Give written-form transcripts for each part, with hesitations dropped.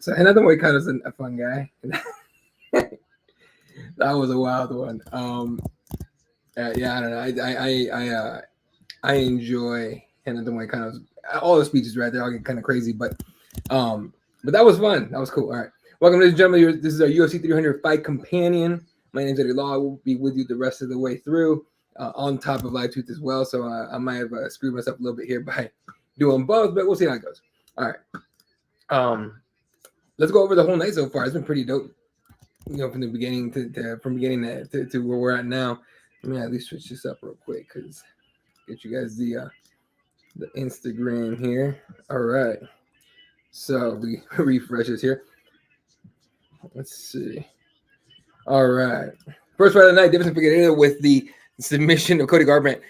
So another way kind of a fun guy. That was a wild one. Yeah, I don't know. I enjoy another way kind of all the speeches right there. I'll get kind of crazy, but that was fun. That was cool. All right, welcome, ladies and gentlemen. This is our UFC 300 fight companion. My name is Eddie Law. I will be with you the rest of the way through, on top of live tweets as well. So I might have screwed myself a little bit here by doing both, but we'll see how it goes. All right. Let's go over the whole night so far. It's been pretty dope. From the beginning to where we're at now. Let me at least switch this up real quick because get you guys the Instagram here. All right. So we refresh this here. Let's see. All right. First fight of the night, Deiveson Figueiredo with the submission of Cody Garbrandt.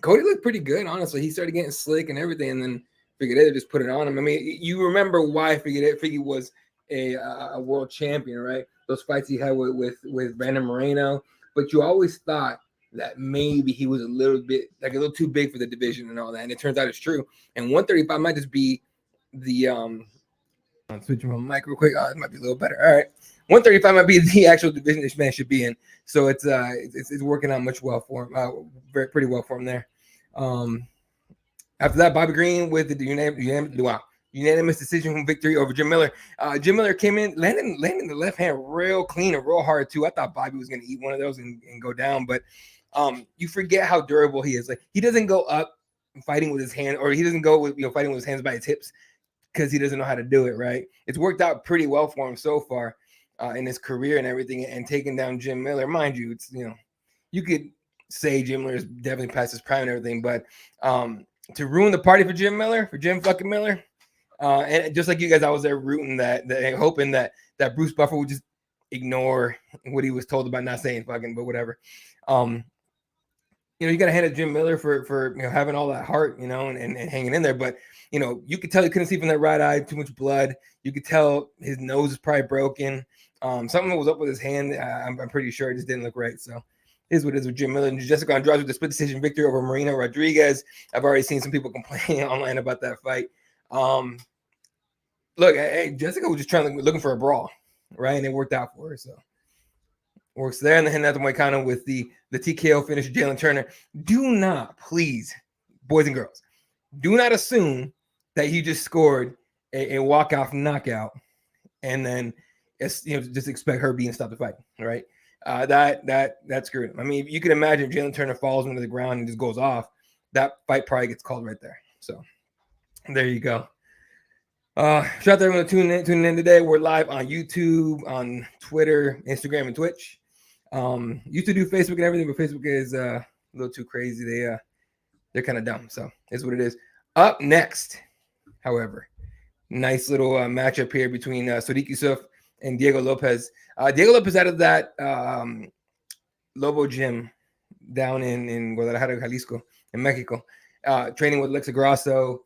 Cody looked pretty good, honestly. He started getting slick and everything, and then Figueiredo just put it on him. I mean, you remember why Figgy was a world champion, right? Those fights he had with Brandon Moreno, but you always thought that maybe he was a little too big for the division and all that, and it turns out it's true. And 135 might just be the I'm switching my mic real quick. Oh, it might be a little better. All right, 135 might be the actual division this man should be in. So it's working out pretty well for him there. After that, Bobby Green with the unanimous decision victory over Jim Miller. Jim Miller came in, landing the left hand real clean and real hard too. I thought Bobby was going to eat one of those and go down, but you forget how durable he is. Like, he doesn't go up fighting with his hand, or he doesn't go with fighting with his hands by his hips because he doesn't know how to do it, right? It's worked out pretty well for him so far in his career and everything, and taking down Jim Miller. Mind you, it's you could say Jim Miller is definitely past his prime and everything, but to ruin the party for Jim fucking Miller. And just like you guys, I was there rooting hoping that Bruce Buffer would just ignore what he was told about not saying fucking, but whatever. You got to hand it to Jim Miller for having all that heart, and hanging in there. But you could tell he couldn't see from that right eye, too much blood. You could tell his nose is probably broken. Something was up with his hand. I'm pretty sure it just didn't look right. So is what it is with Jim Miller. And Jessica Andrade with the split decision victory over Marina Rodriguez. I've already seen some people complaining online about that fight. Look, Jessica was just looking for a brawl, right? And it worked out for her. So works there. And then Nathan Moicano with the TKO finish, Jalen Turner. Do not, please, boys and girls, do not assume that he just scored a walk-off knockout and then just expect her being stopped the fight, right? That screwed him. I mean, you can imagine if Jalen Turner falls into the ground and just goes off, that fight probably gets called right there. So there you go. Shout out to everyone tuning in today. We're live on YouTube, on Twitter, Instagram, and Twitch. Used to do Facebook and everything, but Facebook is a little too crazy. They're kind of dumb, so it's what it is. Up next, however, nice little matchup here between Sodiq Yusuff and Diego Lopes. Diego Lopes out of that Lobo gym down in Guadalajara, Jalisco, in Mexico, training with Alexa Grasso,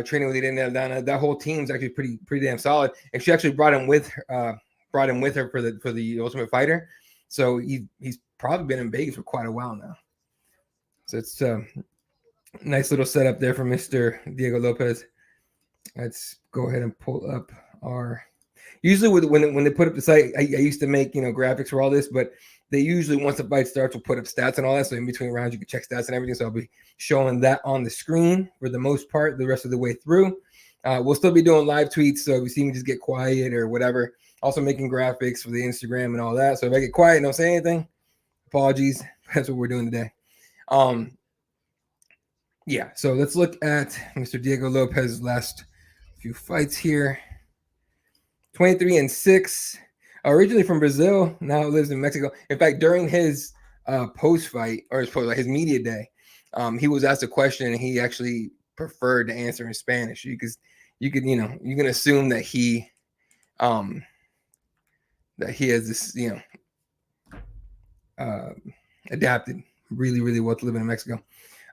training with Irene Aldana. That whole team's actually pretty damn solid. And she actually brought him with her for the Ultimate Fighter. So he's probably been in Vegas for quite a while now. So it's a nice little setup there for Mr. Diego Lopes. Let's go ahead and pull up our. Usually when they put up the site, I used to make graphics for all this, but they usually, once the fight starts, will put up stats and all that. So in between rounds, you can check stats and everything. So I'll be showing that on the screen for the most part, the rest of the way through. We'll still be doing live tweets. So if you see me just get quiet or whatever, also making graphics for the Instagram and all that. So if I get quiet and don't say anything, apologies. That's what we're doing today. Yeah. So let's look at Mr. Diego Lopes' last few fights here. 23-6. Originally from Brazil, now lives in Mexico. In fact, during his post-fight or his media day, he was asked a question and he actually preferred to answer in Spanish because you can assume that he has this adapted really, really well to living in Mexico.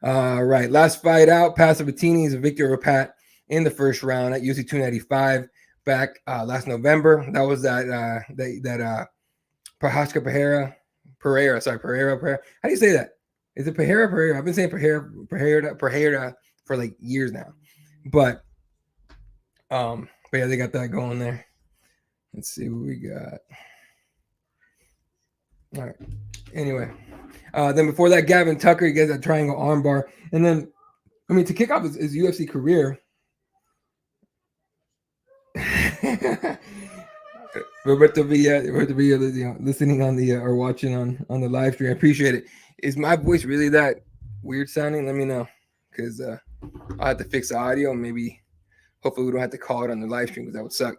Right, last fight out, Pat Sabatini is a victory over Pat in the first round at UFC 295. Back last November. That was that Prochazka Pereira. How do you say that? Is it Pereira? I've been saying Pereira for like years now. But But yeah, they got that going there. Let's see what we got. All right. Anyway, then before that, Gavin Tucker, he gets that triangle armbar. And then, I mean, to kick off his UFC career, Roberto Villa, listening on the or watching on the live stream. I appreciate it. Is my voice really that weird sounding? Let me know, because I'll have to fix the audio. And maybe, hopefully, we don't have to call it on the live stream because that would suck.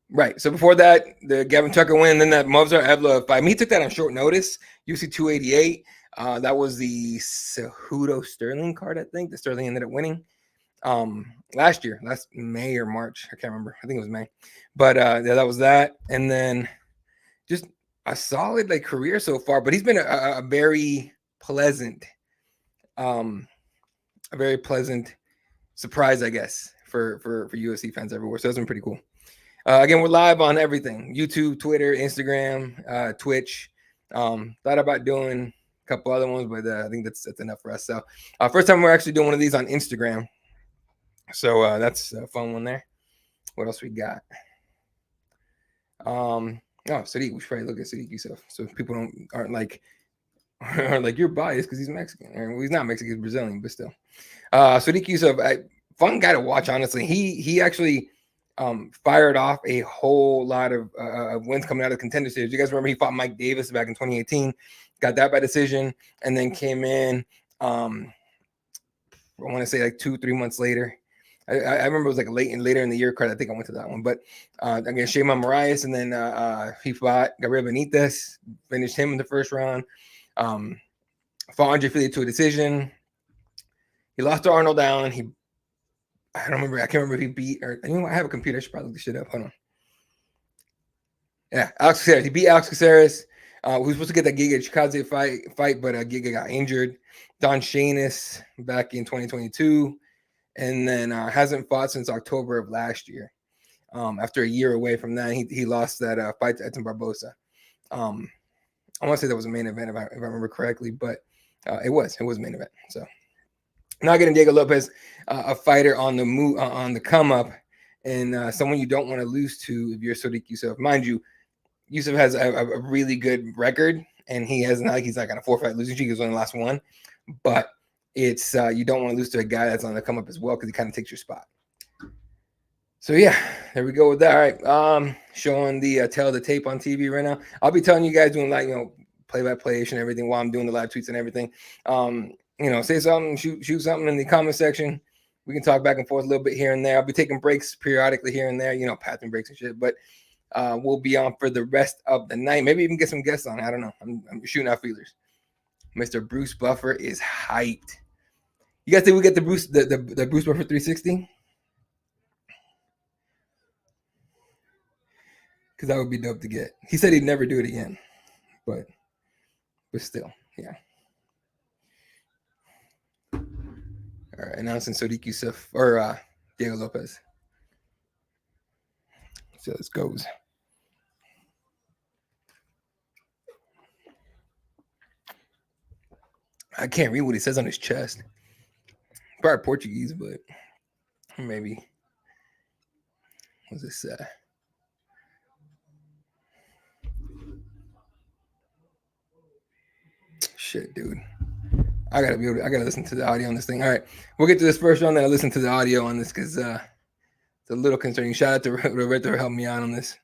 Right. So before that, the Gavin Tucker win, and then that Movsar Evloev fight. He took that on short notice. UFC 288. That was the Cejudo Sterling card, I think. The Sterling ended up winning. Last May or March, I can't remember. I think it was May, but yeah, that was that. And then just a solid career so far. But he's been a very pleasant, surprise, I guess, for UFC fans everywhere. So that's been pretty cool. Again, we're live on everything: YouTube, Twitter, Instagram, Twitch. Thought about doing a couple other ones, but I think that's enough for us. So first time we're actually doing one of these on Instagram. So that's a fun one there. What else we got? Sodiq. We should probably look at Sodiq Yusuff, so people aren't like you're biased because he's Mexican. Or, well, he's not Mexican, he's Brazilian, but still. Sodiq Yusuff, fun guy to watch. Honestly, he actually fired off a whole lot of wins coming out of the Contender Series. You guys remember he fought Mike Davis back in 2018, got that by decision, and then came in. I want to say 2-3 months later. I remember it was later in the year card. I think I went to that one. But again, Shayman Moraes, and then he fought Gabriel Benitez, finished him in the first round. Fought Andre Fili to a decision. He lost to Arnold Allen. I don't remember. I can't remember if he beat or I have a computer. I should probably look this shit up. Hold on. Yeah, Alex Caceres. He beat Alex Caceres. We were supposed to get that Giga Chikadze fight, but Giga got injured. Don Shainis back in 2022. And then hasn't fought since October of last year. After a year away from that, he lost that fight to Edson Barbosa. I want to say that was a main event if I remember correctly, but it was main event. So now getting Diego Lopes, a fighter on the move, on the come up, and someone you don't want to lose to if you're Sodiq Yusuff. Mind you, Yusuff has a really good record, and he has not he's on a 4-fight losing streak. He's only the last one, but it's you don't want to lose to a guy that's on the come up as well because he kind of takes your spot. So yeah, there we go with that. All right, showing the tail of the tape on TV right now. I'll be telling you guys doing play-by-play-ish and everything while I'm doing the live tweets and everything. Say something, shoot something in the comment section. We can talk back and forth a little bit here and there. I'll be taking breaks periodically here and there, bathroom breaks and shit. But we'll be on for the rest of the night. Maybe even get some guests on. I don't know. I'm shooting out feelers. Mr. Bruce Buffer is hyped. You guys think we get the Bruce Buffer 360? Because that would be dope to get. He said he'd never do it again, but still, yeah. All right, announcing Sodiq Yusuff or Diego Lopes. So this goes. I can't read what he says on his chest. Probably Portuguese, but maybe. What's this? Shit, dude. I gotta listen to the audio on this thing. All right, we'll get to this first one, then I'll listen to the audio on this because it's a little concerning. Shout out to Roberto for helping me out on this.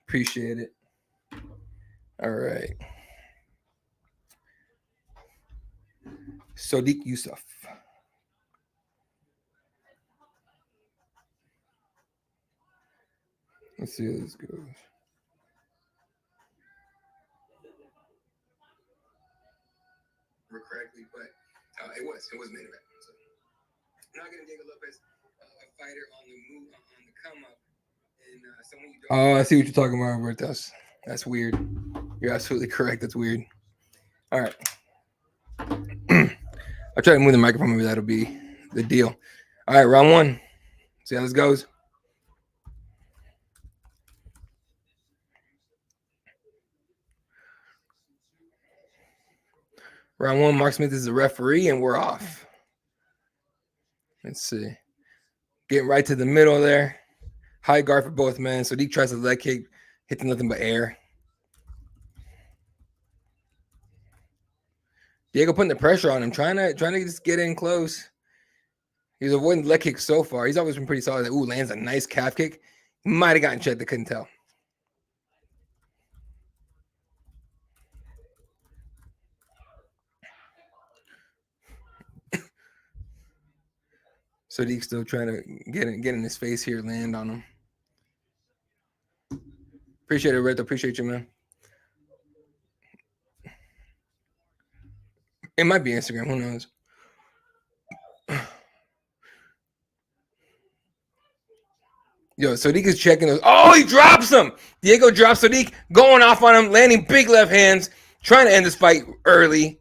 Appreciate it. All right. Sodiq Yusuff. Let's see how this goes. Correctly, but it was main event. So I'm not gonna Diego Lopes, a fighter on the move, on the come up, and someone you don't. Oh, I see what you're talking about, Robert. That's weird. You're absolutely correct. That's weird. All right. I'll try to move the microphone. Maybe that'll be the deal. All right, round one. See how this goes. Round one, Mark Smith is the referee, and we're off. Let's see. Getting right to the middle there. High guard for both men. Sodiq tries a leg kick, hits nothing but air. Diego putting the pressure on him, trying to just get in close. He's avoiding leg kicks so far. He's always been pretty solid. Ooh, lands a nice calf kick. Might have gotten checked. I couldn't tell. Sodiq still trying to get in his face here, land on him. Appreciate it, Red. Appreciate you, man. It might be Instagram. Who knows? Yo, Sodiq is checking those. Oh, he drops him. Diego drops Sodiq, going off on him, landing big left hands, trying to end this fight early.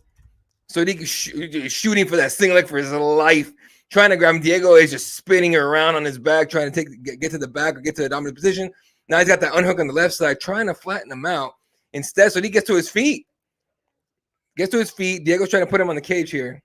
Sodiq is shooting for that single leg for his life, trying to grab him. Diego is just spinning around on his back, trying to get to the back or get to the dominant position. Now he's got that unhook on the left side, trying to flatten him out. Instead, Sodiq gets to his feet. Diego's trying to put him on the cage here.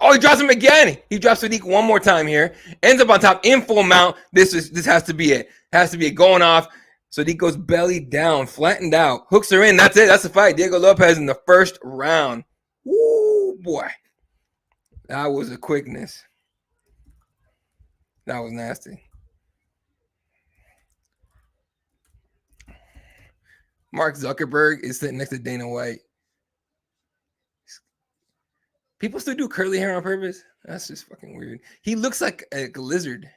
Oh, he drops him again. He drops Sodiq one more time here. Ends up on top in full mount. This has to be it. Has to be it. Going off. Sodiq goes belly down, flattened out. Hooks her in. That's it. That's the fight. Diego Lopes in the first round. Woo, boy. That was a quickness. That was nasty. Mark Zuckerberg is sitting next to Dana White. People still do curly hair on purpose? That's just fucking weird. He looks like a lizard.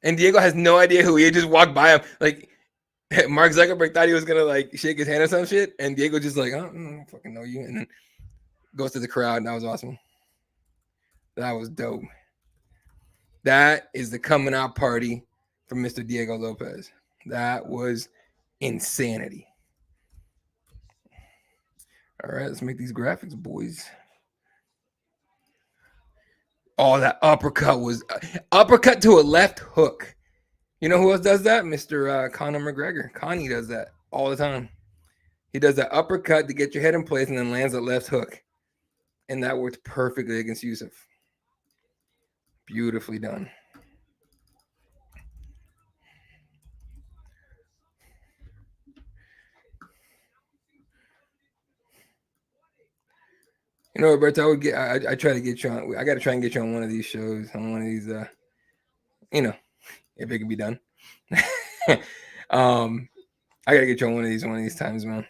And Diego has no idea who he is. Just walked by him. Like, Mark Zuckerberg thought he was going to, like, shake his hand or some shit. And Diego just like, oh, I don't fucking know you. And then goes to the crowd. That was awesome. That was dope. That is the coming out party for Mr. Diego Lopes. That was insanity. All right, let's make these graphics, boys. Oh, that uppercut was uppercut to a left hook. You know who else does that? Mr. Conor McGregor. Connie does that all the time. He does that uppercut to get your head in place and then lands a left hook. And that worked perfectly against Yusuff. Beautifully done. You know, Roberto, I try to get you on. I got to try and get you on one of these shows, on one of these, you know, if it can be done. I got to get you on one of these times, man.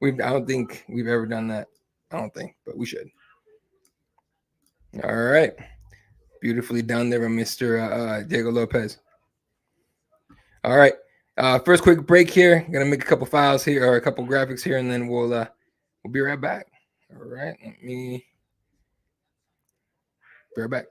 I don't think we've ever done that. I don't think, but we should. All right. Beautifully done there by Mr. Diego Lopes. All right. First quick break here. I'm going to make a couple files here, or a couple graphics here, and then we'll be right back. All right, let me be right back.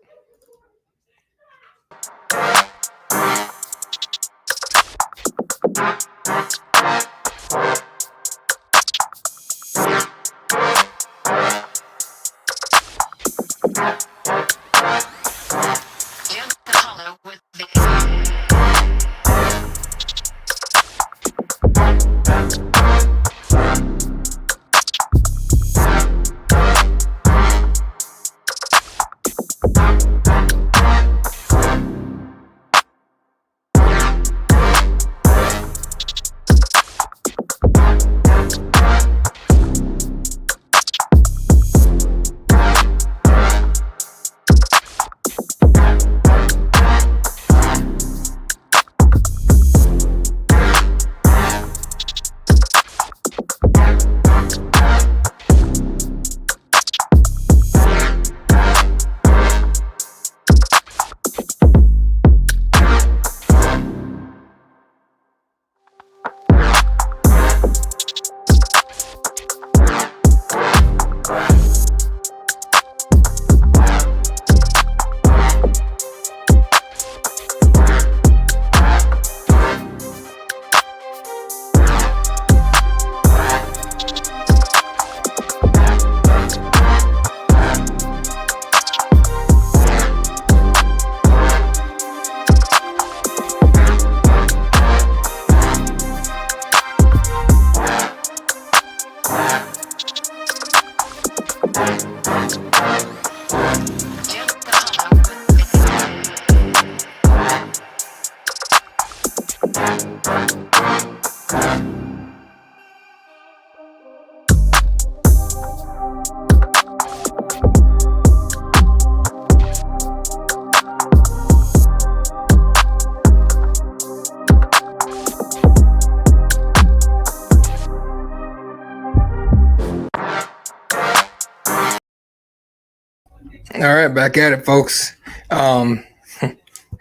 All right, back at it, folks.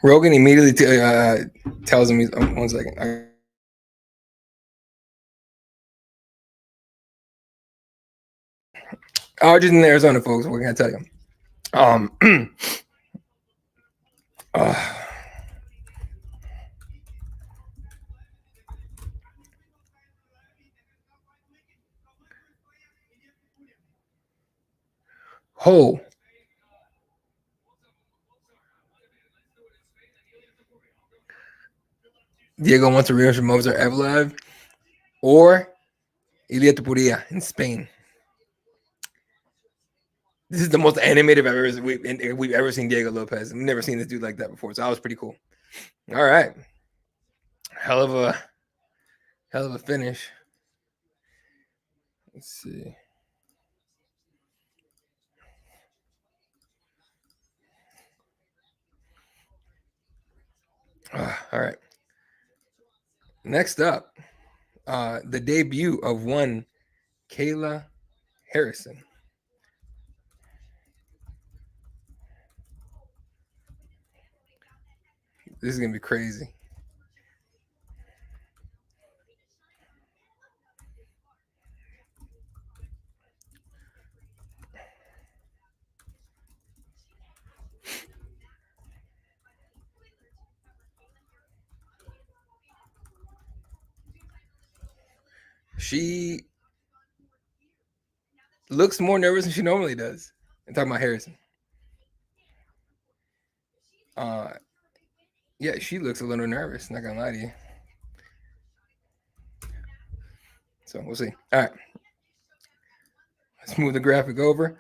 Rogan immediately tells him, 1 second. Just in Arizona, folks. What can I tell you? Ho. Diego wants a rematch with Movsar Evloev or Ilia Topuria in Spain. This is the most animated we've ever seen Diego Lopes. I've never seen this dude like that before, so that was pretty cool. All right, hell of a finish. Let's see. All right. Next up, the debut of one Kayla Harrison. This is gonna be crazy. She looks more nervous than she normally does. I'm talking about Harrison. Yeah, she looks a little nervous. Not gonna lie to you. So we'll see. All right, let's move the graphic over.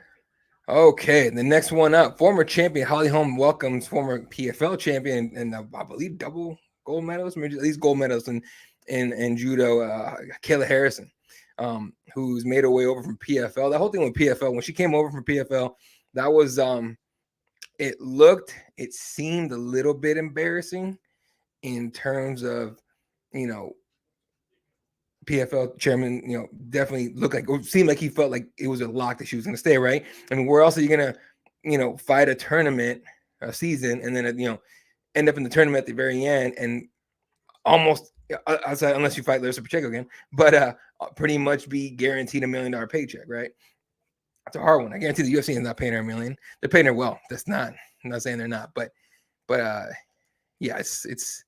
Okay, the next one up, former champion Holly Holm welcomes former PFL champion and I believe double gold medals, maybe at least gold medals in judo, Kayla Harrison, who's made her way over from PFL. That whole thing with PFL, when she came over from PFL, that was it seemed a little bit embarrassing in terms of, PFL chairman, definitely looked like, it seemed like he felt like it was a lock that she was going to stay, right? I mean, where else are you going to, fight a tournament, a season, and then, end up in the tournament at the very end and almost, outside, unless you fight Larissa Pacheco again, but pretty much be guaranteed $1 million paycheck, right? It's a hard one. I guarantee the UFC is not paying her $1 million. They're paying her well. I'm not saying they're not, but yeah, it's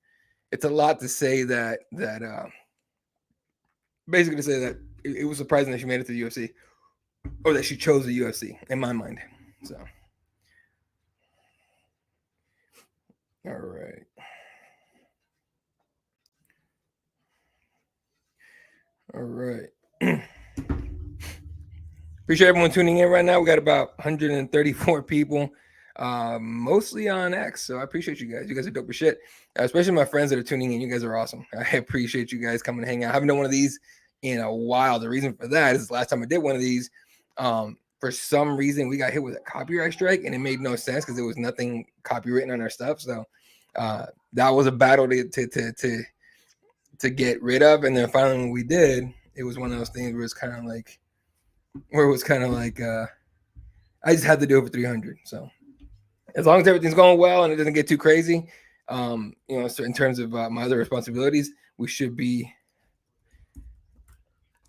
a lot to say that basically to say that it was surprising that she made it to the UFC or that she chose the UFC in my mind. So, all right. All right. Appreciate everyone tuning in right now. We got about 134 people, mostly on X. So I appreciate you guys. You guys are dope as shit. Especially my friends that are tuning in. You guys are awesome. I appreciate you guys coming to hang out. I haven't done one of these in a while. The reason for that is the last time I did one of these, for some reason we got hit with a copyright strike and it made no sense because there was nothing copywritten on our stuff. So that was a battle to get rid of. And then finally when we did, it was one of those things where it's kind of like I just had to do it for 300. So as long as everything's going well and it doesn't get too crazy, so in terms of my other responsibilities, we should be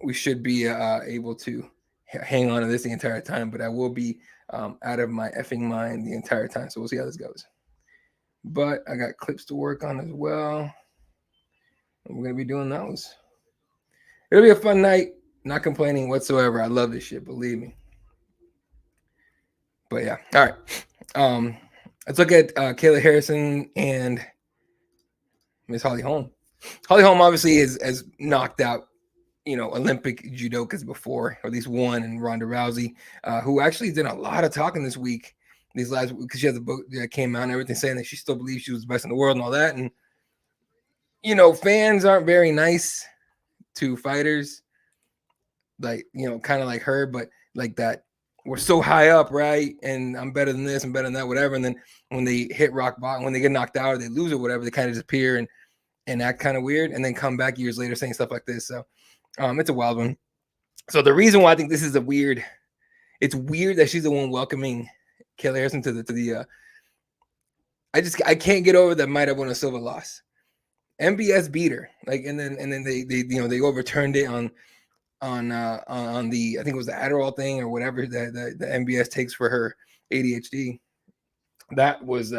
able to hang on to this the entire time. But I will be out of my effing mind the entire time. So we'll see how this goes. But I got clips to work on as well. And we're gonna be doing those. It'll be a fun night. Not complaining whatsoever. I love this shit, believe me. But yeah, all right. Let's look at Kayla Harrison and Miss Holly Holm. Holly Holm obviously has knocked out Olympic judokas before, or at least one, and Ronda Rousey, who actually did a lot of talking this week, these last, because she has a book that came out and everything saying that she still believes she was the best in the world and all that. And, fans aren't very nice to fighters, like, kind of like her, but like that. We're so high up, right? And I'm better than this, I'm better than that, whatever. And then when they hit rock bottom, when they get knocked out or they lose or whatever, they kind of disappear and act kind of weird, and then come back years later saying stuff like this. So it's a wild one. So the reason why I think this is it's weird that she's the one welcoming Kayla Harrison to the I can't get over that might have won a silver loss. MBS beat her, like, and then they overturned it on the, I think it was the Adderall thing or whatever that the MBS takes for her ADHD. That was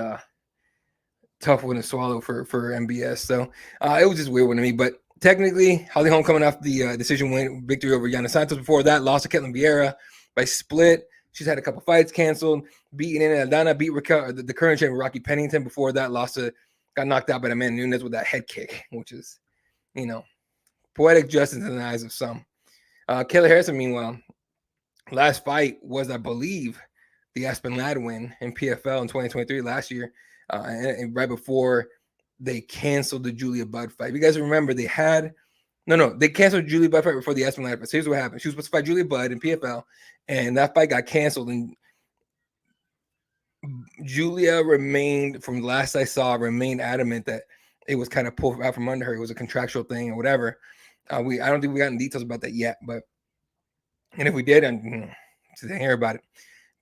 tough one to swallow for MBS. So it was just weird one to me. But technically, Holly Holm coming off the decision win victory over Yana Santos. Before that, lost to Ketlen Vieira by split. She's had a couple fights canceled, beaten in Aldana, beat Raquel, the current champion Rocky Pennington. Before that, got knocked out by Amanda Nunes with that head kick, which is, poetic justice in the eyes of some. Kayla Harrison, meanwhile, last fight was, I believe, the Aspen Ladd win in PFL in 2023 last year, and right before they canceled the Julia Budd fight. If you guys remember, they canceled Julia Budd fight before the Aspen Ladd fight. So here's what happened. She was supposed to fight Julia Budd in PFL, and that fight got canceled, and Julia remained, from the last I saw, adamant that it was kind of pulled out from under her. It was a contractual thing or whatever. I don't think we got any details about that yet, and if we did, I didn't hear about it.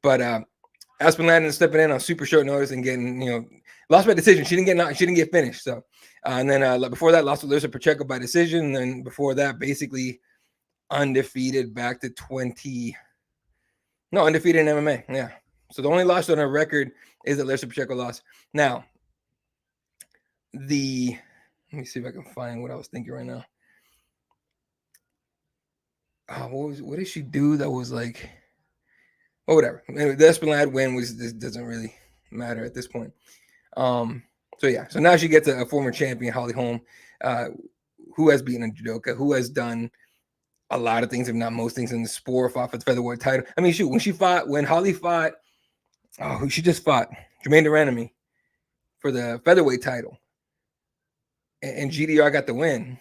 But Aspen Ladd stepping in on super short notice and getting, lost by decision. She didn't get finished. So, and then before that, lost to Larissa Pacheco by decision. And then before that, basically undefeated back to undefeated in MMA. Yeah. So the only loss on her record is that Larissa Pacheco lost. Now, let me see if I can find what I was thinking right now. What did she do that was like, whatever. Anyway, the Aspen Ladd win doesn't really matter at this point. So yeah, so now she gets a former champion, Holly Holm, who has beaten a judoka, who has done a lot of things, if not most things in the sport, fought for the featherweight title. I mean, shoot, when Holly fought, she just fought Jermaine Duranami for the featherweight title, and GDR got the win.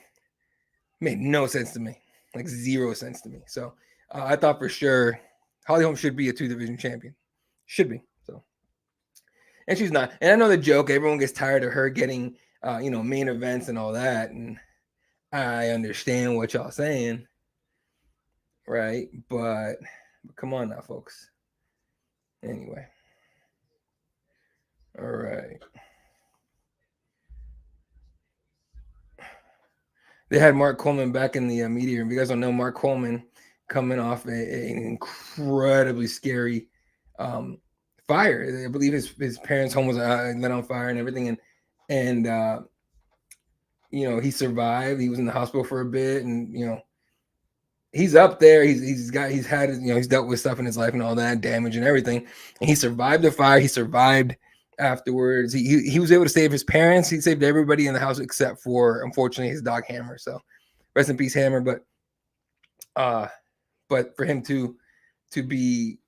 Made no sense to me, like 0 sense to me. So I thought for sure Holly Holm should be a 2-division champion, should be. So, and she's not. And I know the joke, everyone gets tired of her getting, main events and all that, and I understand what y'all saying, right? But come on now, folks. Anyway. All right. They had Mark Coleman back in the media room. You guys don't know Mark Coleman coming off an incredibly scary fire. I believe his parents' home was lit on fire and everything. And he survived. He was in the hospital for a bit, and he's up there. He's had he's dealt with stuff in his life and all that damage and everything. And he survived the fire. He survived afterwards. He was able to save his parents. He saved everybody in the house except for, unfortunately, his dog Hammer. So rest in peace, Hammer. But for him to be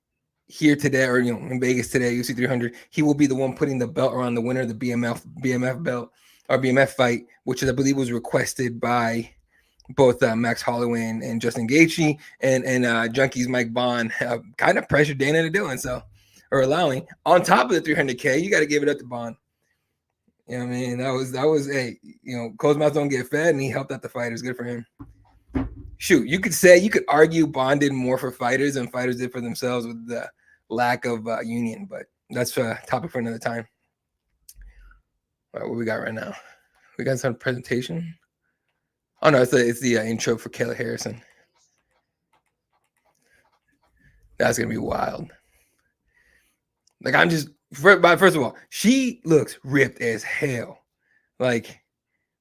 here today, or in Vegas today, UFC 300, he will be the one putting the belt around the winner of the BMF belt, or BMF fight, which I believe was requested by both Max Holloway and Justin Gaethje, and Junkies Mike Bond kind of pressured Dana into doing so, or allowing. On top of the 300K, you got to give it up to Bond. You know what I mean? That was closed mouths don't get fed, and he helped out the fighters. Good for him. Shoot, you could argue Bond did more for fighters than fighters did for themselves with the lack of union, but that's a topic for another time. All right, what we got right now? We got some presentation. Oh no, it's the intro for Kayla Harrison. That's gonna be wild. Like, first of all, she looks ripped as hell, like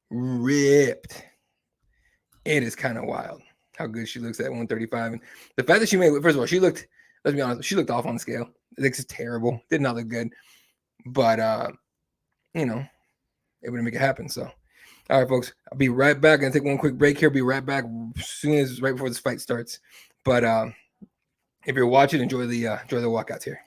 ripped. It is kind of wild how good she looks at 135, and the fact that she made. First of all, she looked. Let's be honest, she looked off on the scale. It looks terrible. Did not look good, but able to make it happen. So. All right, folks. I'll be right back. I'm gonna take one quick break here. Be right back as soon as right before this fight starts. But if you're watching, enjoy the walkouts here.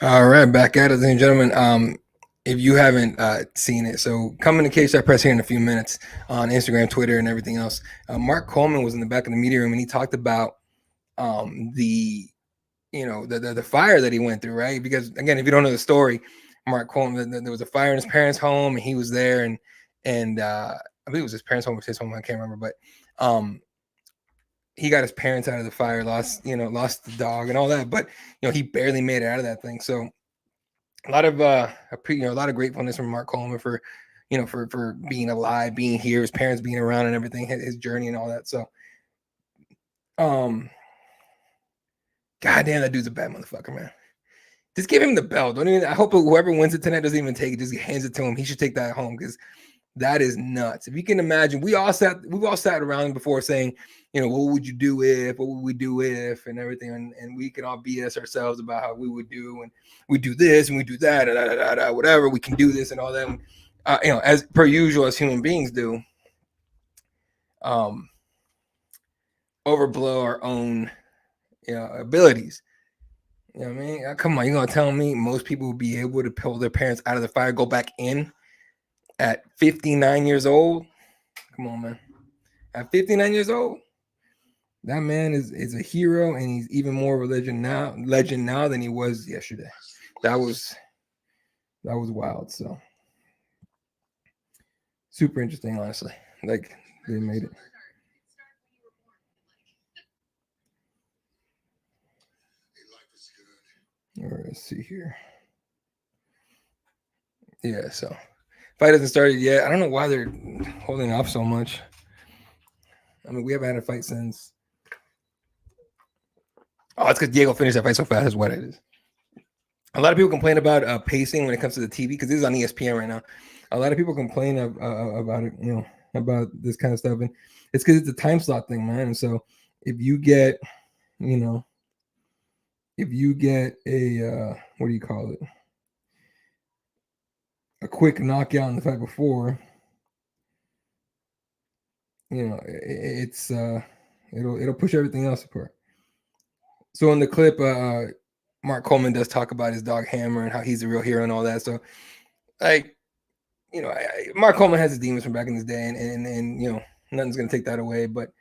All right, back at it, ladies and gentlemen. If you haven't seen it, so coming to Cageside Press here in a few minutes on Instagram, Twitter, and everything else. Mark Coleman was in the back of the media room and he talked about the fire that he went through, right? Because again, if you don't know the story, Mark Coleman, there was a fire in his parents' home and he was there, and I believe it was his parents' home or his home, I can't remember, but he got his parents out of the fire, lost the dog and all that, but he barely made it out of that thing. So a lot of a lot of gratefulness from Mark Coleman for for being alive, being here, his parents being around and everything, his journey and all that. So goddamn, that dude's a bad motherfucker, man. Just give him the belt. I hope whoever wins it tonight doesn't even take it, just hands it to him. He should take that home because that is nuts. If you can imagine, we've all sat around before saying, what would you do if, what would we do if, and everything. And we can all BS ourselves about how we would do, and we do this and we do that, whatever, we can do this and all that. As per usual, as human beings do, overblow our own, abilities. You know what I mean? Come on, you're going to tell me most people would be able to pull their parents out of the fire, go back in at 59 years old. Come on, man. At 59 years old, that man is a hero, and he's even more of a legend now than he was yesterday. That was wild. So super interesting, honestly. Like they made it. All right, let's see here. Yeah, so fight hasn't started yet. I don't know why they're holding off so much. I mean, we haven't had a fight since. Oh, it's because Diego finished that fight so fast. Is what it is. A lot of people complain about pacing when it comes to the TV because this is on ESPN right now. A lot of people complain about it, about this kind of stuff, and it's because it's a time slot thing, man. And so if you get, a what do you call it? A quick knockout in the fight before, it's it'll push everything else apart. So in the clip, Mark Coleman does talk about his dog Hammer and how he's a real hero and all that. So, like, Mark Coleman has his demons from back in his day, and nothing's gonna take that away. But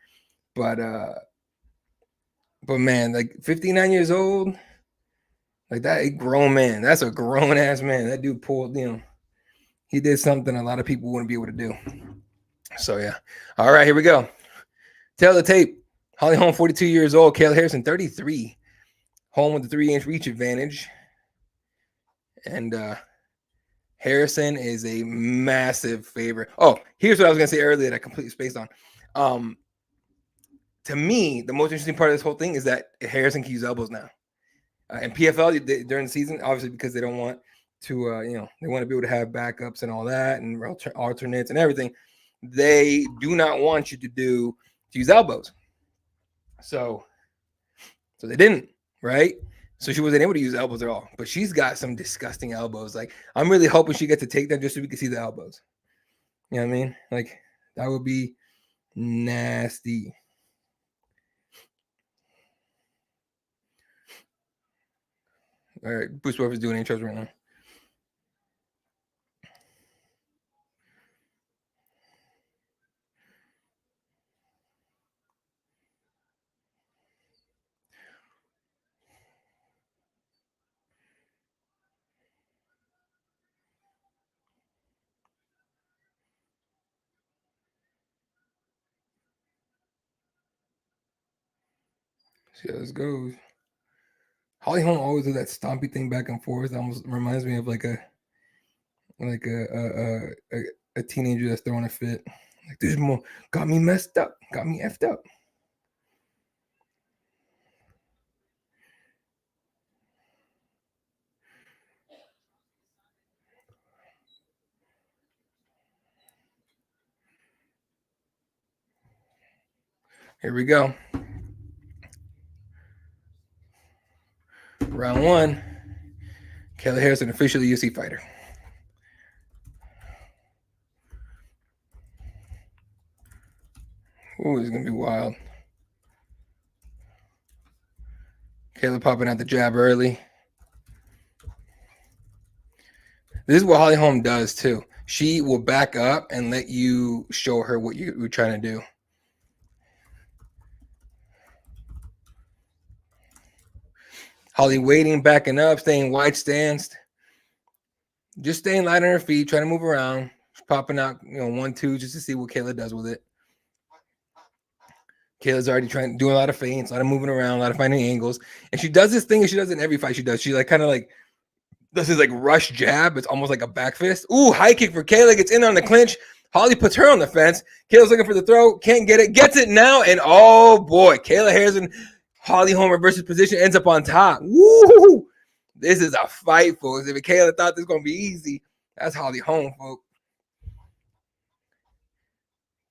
man, like 59 years old, like that, a grown man. That's a grown ass man. That dude pulled, he did something a lot of people wouldn't be able to do. So yeah. All right, here we go. Tail of the tape. Holly Holm, 42 years old. Kayla Harrison, 33. Holm with the 3-inch reach advantage. And Harrison is a massive favorite. Oh, here's what I was going to say earlier that I completely spaced on. To me, the most interesting part of this whole thing is that Harrison can use elbows now. And PFL, during the season, obviously because they don't want to, they want to be able to have backups and all that and alternates and everything. They do not want you to use elbows. So they didn't, right? So she wasn't able to use elbows at all. But she's got some disgusting elbows. Like, I'm really hoping she gets to take them just so we can see the elbows. You know what I mean? Like, that would be nasty. All right, Bruce Willis is doing intros right now. See how this goes. Holly Holm always does that stompy thing back and forth. It almost reminds me of like a teenager that's throwing a fit. Like, this more got me messed up, got me effed up. Here we go. Round 1. Kayla Harrison, officially UFC fighter. Ooh, it's gonna be wild. Kayla popping out the jab early. This is what Holly Holm does too. She will back up and let you show her what you're trying to do. Holly waiting, backing up, staying wide stance. Just staying light on her feet, trying to move around. Popping out, 1-2 just to see what Kayla does with it. Kayla's already doing a lot of feints, a lot of moving around, a lot of finding angles. And she does this thing, and she does it in every fight she does. She kind of does this rush jab. It's almost like a back fist. Ooh, high kick for Kayla. Gets in on the clinch. Holly puts her on the fence. Kayla's looking for the throw. Can't get it. Gets it now. And oh boy, Kayla Harrison, Holly Holm reverses position, ends up on top. Woo! This is a fight, folks. If Kayla thought this was going to be easy, that's Holly Holm, folks.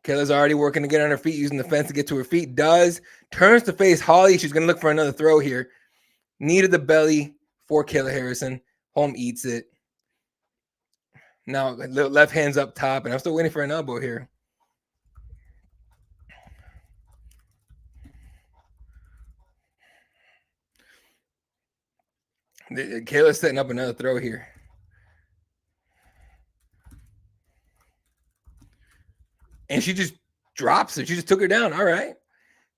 Kayla's already working to get on her feet, using the fence to get to her feet. Turns to face Holly. She's going to look for another throw here. Knee to the belly for Kayla Harrison. Holm eats it. Now, left hand's up top, and I'm still waiting for an elbow here. Kayla's setting up another throw here. she just drops her. She just took her down. All right.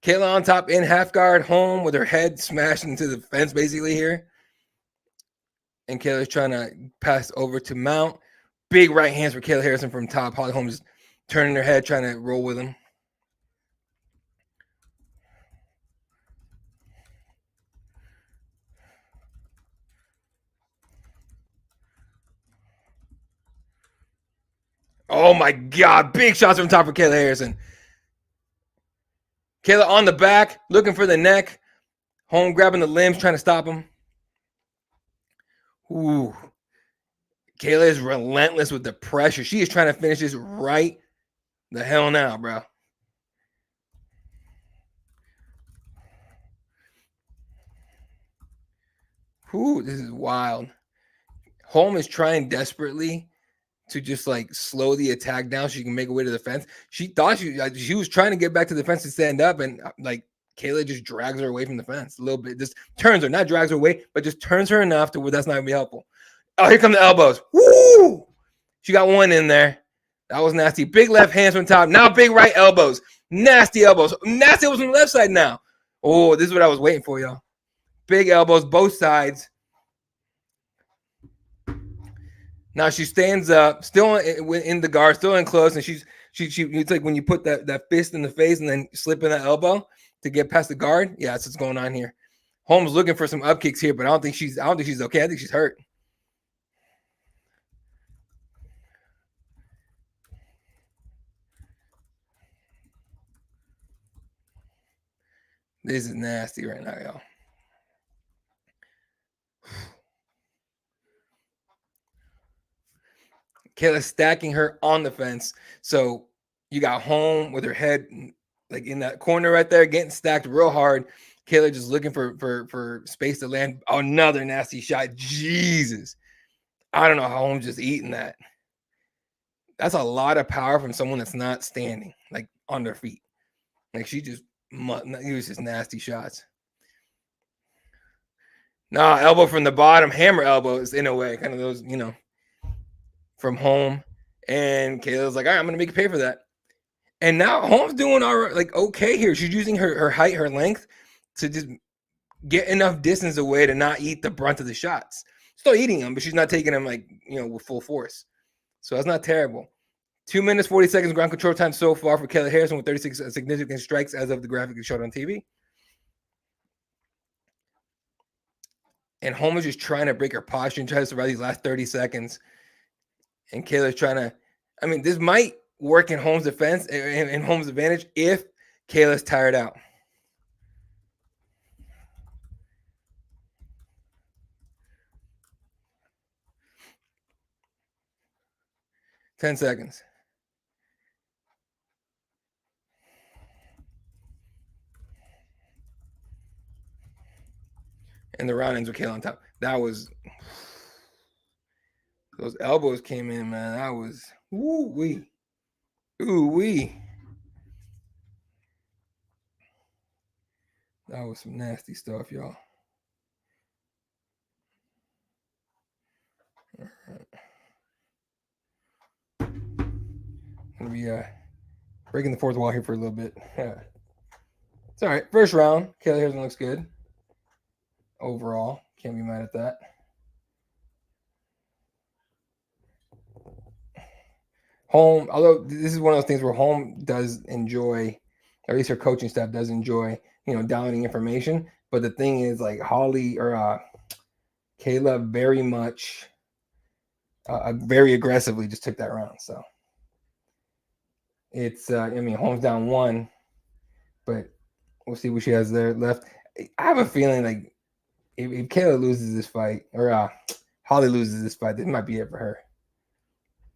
Kayla on top in half guard, Holm with her head smashed into the fence basically here. And Kayla's trying to pass over to Mount. Big right hands for Kayla Harrison from top. Holly Holm just turning her head, trying to roll with him. Oh my God. Big shots from top for Kayla Harrison. Kayla on the back, looking for the neck. Holm grabbing the limbs, trying to stop him. Ooh. Kayla is relentless with the pressure. She is trying to finish this right the hell now, bro. Ooh, this is wild. Holm is trying desperately to just like slow the attack down so she can make her way to the fence. She thought she was trying to get back to the fence to stand up, and like Kayla just drags her away from the fence a little bit. Just turns her, not drags her away, but just turns her enough to where that's not gonna be helpful. Oh, here come the elbows. Woo! She got one in there. That was nasty. Big left hands from top. Now big right elbows. Nasty elbows. Nasty elbows from the left side now. Oh, this is what I was waiting for, y'all. Big elbows, both sides. Now she stands up, still in the guard, still in close, and she. It's like when you put that fist in the face and then slip in that elbow to get past the guard. Yeah, that's what's going on here. Holmes looking for some up kicks here, but I don't think she's okay. I think she's hurt. This is nasty right now, y'all. Kayla stacking her on the fence. So you got Holm with her head like in that corner right there, getting stacked real hard. Kayla just looking for space to land. Another nasty shot. Jesus. I don't know how Holm's just eating that. That's a lot of power from someone that's not standing, like on their feet. Like she just uses nasty shots. Nah, elbow from the bottom, hammer elbows in a way, kind of those, from Holm. And Kayla's like, all right, I'm gonna make you pay for that. And now Holm's doing all right, like okay here. She's using her height, her length to just get enough distance away to not eat the brunt of the shots. Still eating them, but she's not taking them like with full force. So that's not terrible. 2 minutes, 40 seconds ground control time so far for Kayla Harrison with 36 significant strikes as of the graphic showed on TV. And Holm is just trying to break her posture and try to survive these last 30 seconds. And Kayla's trying to, this might work in Holm's defense and Holm's advantage if Kayla's tired out. Ten seconds. And the round ends with Kayla on top. That was, those elbows came in, man. That was, ooh-wee. Ooh-wee. That was some nasty stuff, y'all. All right. Gonna be breaking the fourth wall here for a little bit. Yeah. It's all right. First round. Kayla Harrison looks good. Overall. Can't be mad at that. Holm, although this is one of those things where Holm does enjoy, or at least her coaching staff does enjoy, downloading information. But the thing is, like Holly or Kayla very much, very aggressively just took that round. So it's, Holm's down one, but we'll see what she has there left. I have a feeling like if Kayla loses this fight, or Holly loses this fight, this might be it for her.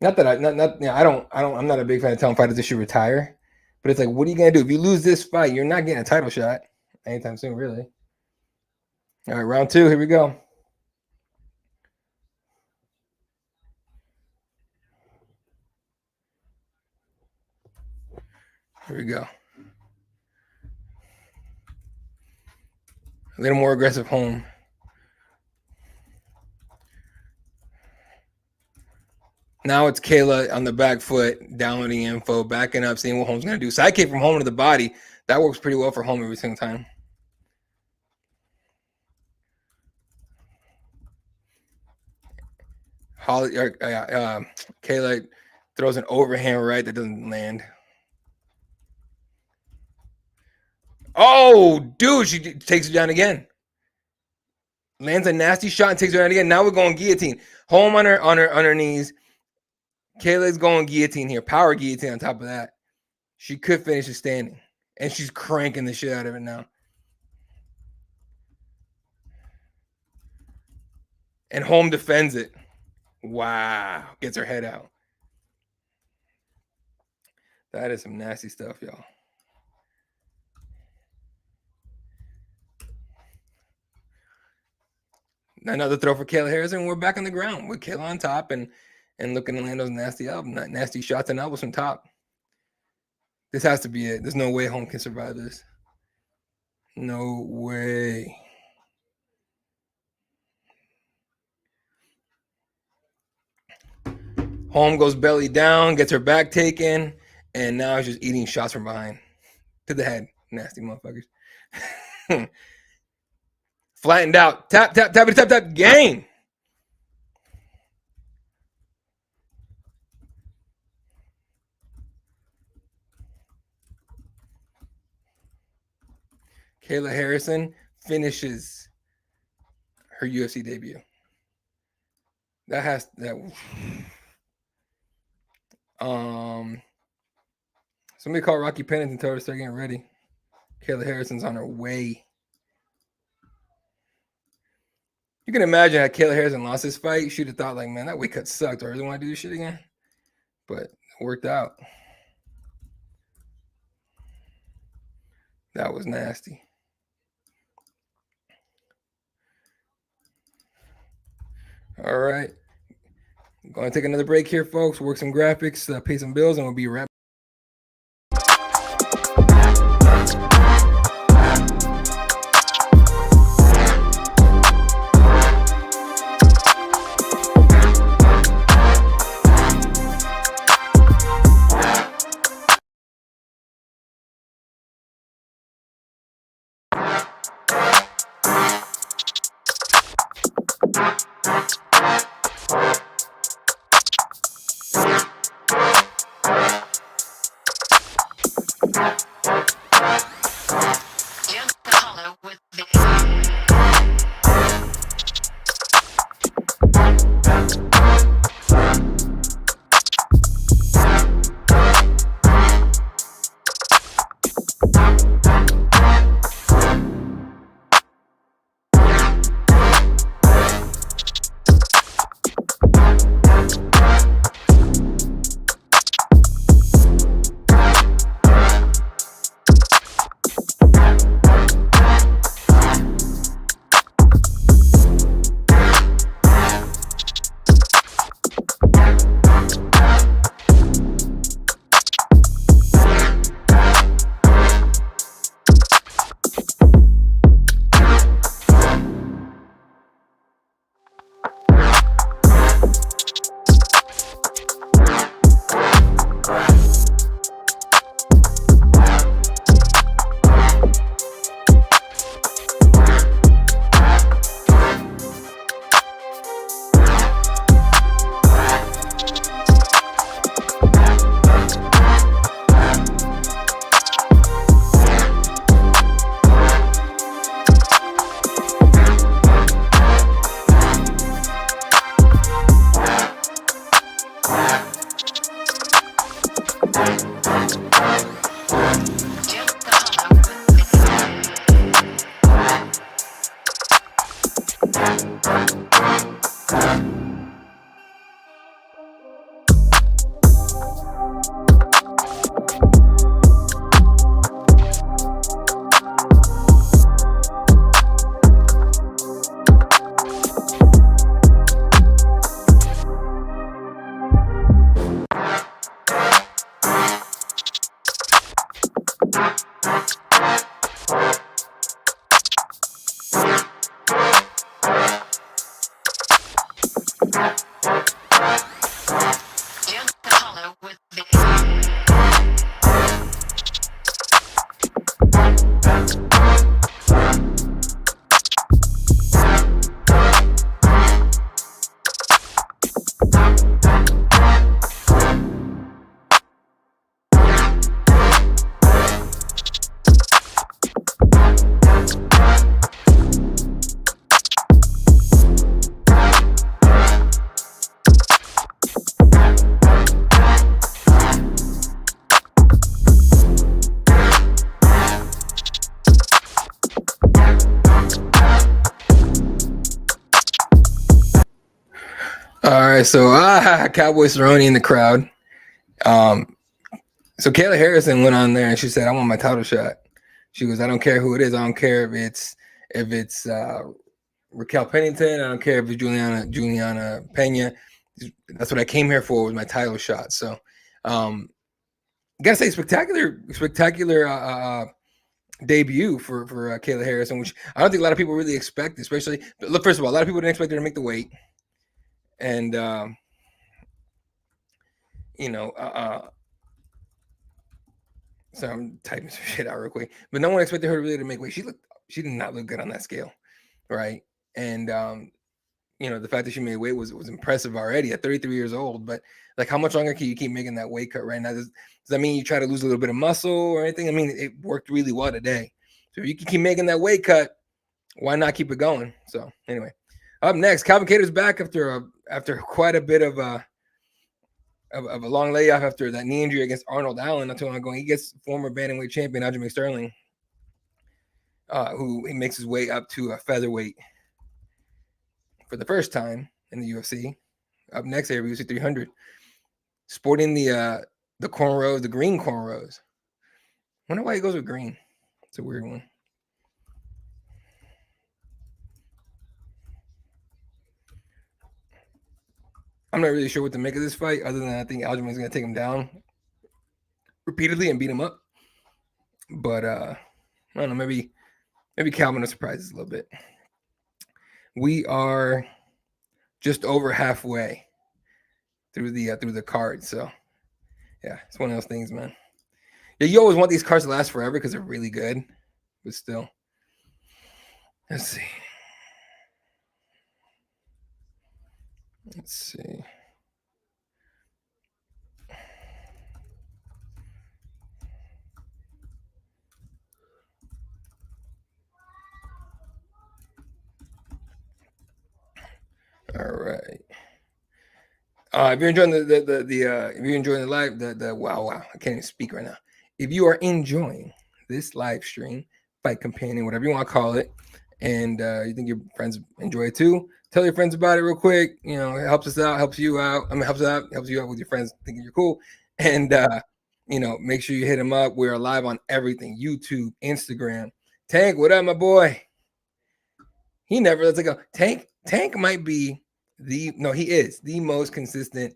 Not that I'm not a big fan of telling fighters they should retire, but it's like, what are you gonna do if you lose this fight? You're not getting a title shot anytime soon, really. All right, round two. Here we go. Here we go. A little more aggressive Holm. Now it's Kayla on the back foot, downloading info, backing up, seeing what Holm's going to do. Side kick from Holm to the body. That works pretty well for Holm every single time. Kayla throws an overhand right that doesn't land. Oh, dude, she takes her down again. Lands a nasty shot and takes her down again. Now we're going guillotine. Holm on her knees. Kayla's going guillotine here. Power guillotine on top of that. She could finish it standing. And she's cranking the shit out of it now. And Holm defends it. Wow. Gets her head out. That is some nasty stuff, y'all. Another throw for Kayla Harrison. We're back on the ground with Kayla on top and looking to land those nasty shots and elbows from top. This has to be it. There's no way Holm can survive this. No way. Holm goes belly down, gets her back taken, and now she's just eating shots from behind. To the head. Nasty motherfuckers. Flattened out. Tap, tap, tap, tap, tap. Game. Kayla Harrison finishes her UFC debut. Somebody call Rocky Pennant and tell her to start getting ready. Kayla Harrison's on her way. You can imagine how Kayla Harrison lost this fight. She'd have thought, like, man, that weight cut sucked. Or doesn't want to do this shit again. But it worked out. That was nasty. All right. I'm going to take another break here, folks. Work some graphics, pay some bills, and we'll be right back. All right, so Cowboys Cerrone in the crowd. So Kayla Harrison went on there and she said, "I want my title shot." She goes, "I don't care who it is. I don't care if it's Raquel Pennington. I don't care if it's Juliana Pena. That's what I came here for, was my title shot." So, gotta say, spectacular debut for Kayla Harrison, which I don't think a lot of people really expect. Especially, look, first of all, a lot of people didn't expect her to make the weight, and so I'm typing some shit out real quick, but no one expected her really to make weight. She did not look good on that scale, right? And the fact that she made weight was impressive already at 33 years old. But like, how much longer can you keep making that weight cut right now? Does that mean you try to lose a little bit of muscle or anything? I mean, it worked really well today. So if you can keep making that weight cut, why not keep it going? So anyway, up next, Calvin Kattar's back after quite a bit of a long layoff after that knee injury against Arnold Allen not too long ago. He gets former bantamweight champion Aljamain Sterling, who he makes his way up to a featherweight for the first time in the UFC. Up next, here, UFC 300, sporting the cornrows, the green cornrows. Wonder why he goes with green. It's a weird one. I'm not really sure what to make of this fight, other than I think Aljamain's going to take him down repeatedly and beat him up. But I don't know, maybe Calvin will surprise us a little bit. We are just over halfway through the card, so yeah, it's one of those things, man. Yeah, you always want these cards to last forever because they're really good, but still. Let's see. All right. If you're enjoying if you're enjoying the live, wow, I can't even speak right now. If you are enjoying this live stream, fight companion, whatever you want to call it, and you think your friends enjoy it too, tell your friends about it real quick. It helps us out, helps you out. I mean, helps you out with your friends thinking you're cool. And make sure you hit them up. We are live on everything: YouTube, Instagram. Tank, what up, my boy? He never lets it go. Tank might be he is the most consistent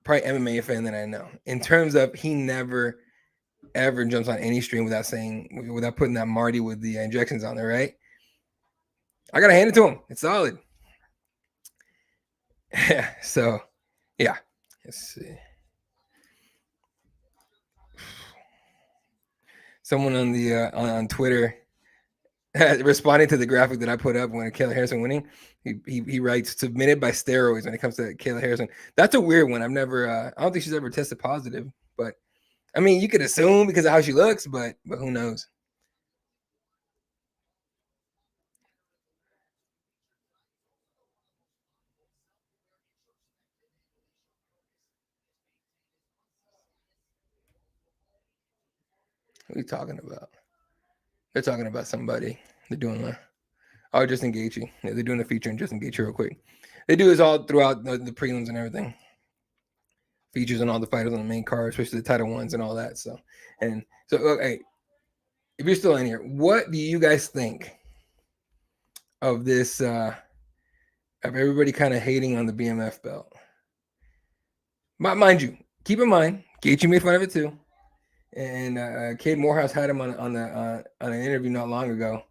probably MMA fan that I know, in terms of he never ever jumps on any stream without putting that Marty with the injections on there, right? I gotta hand it to him. It's solid. So yeah, let's see. Someone on the on Twitter responding to the graphic that I put up when Kayla Harrison winning, he writes, "Submitted by steroids." When it comes to Kayla Harrison, that's a weird one. I've never, I don't think she's ever tested positive, but I mean, you could assume because of how she looks, but who knows? What are you talking about? They're talking about somebody. They're doing Justin Gaethje. Yeah, they're doing a feature in Justin Gaethje real quick. They do this all throughout the prelims and everything. Features on all the fighters on the main card, especially the title ones and all that. So okay, if you're still in here, what do you guys think of this? Of everybody kind of hating on the BMF belt? Mind you, keep in mind, Gaethje made fun of it too, and Cade Morehouse had him on an interview not long ago,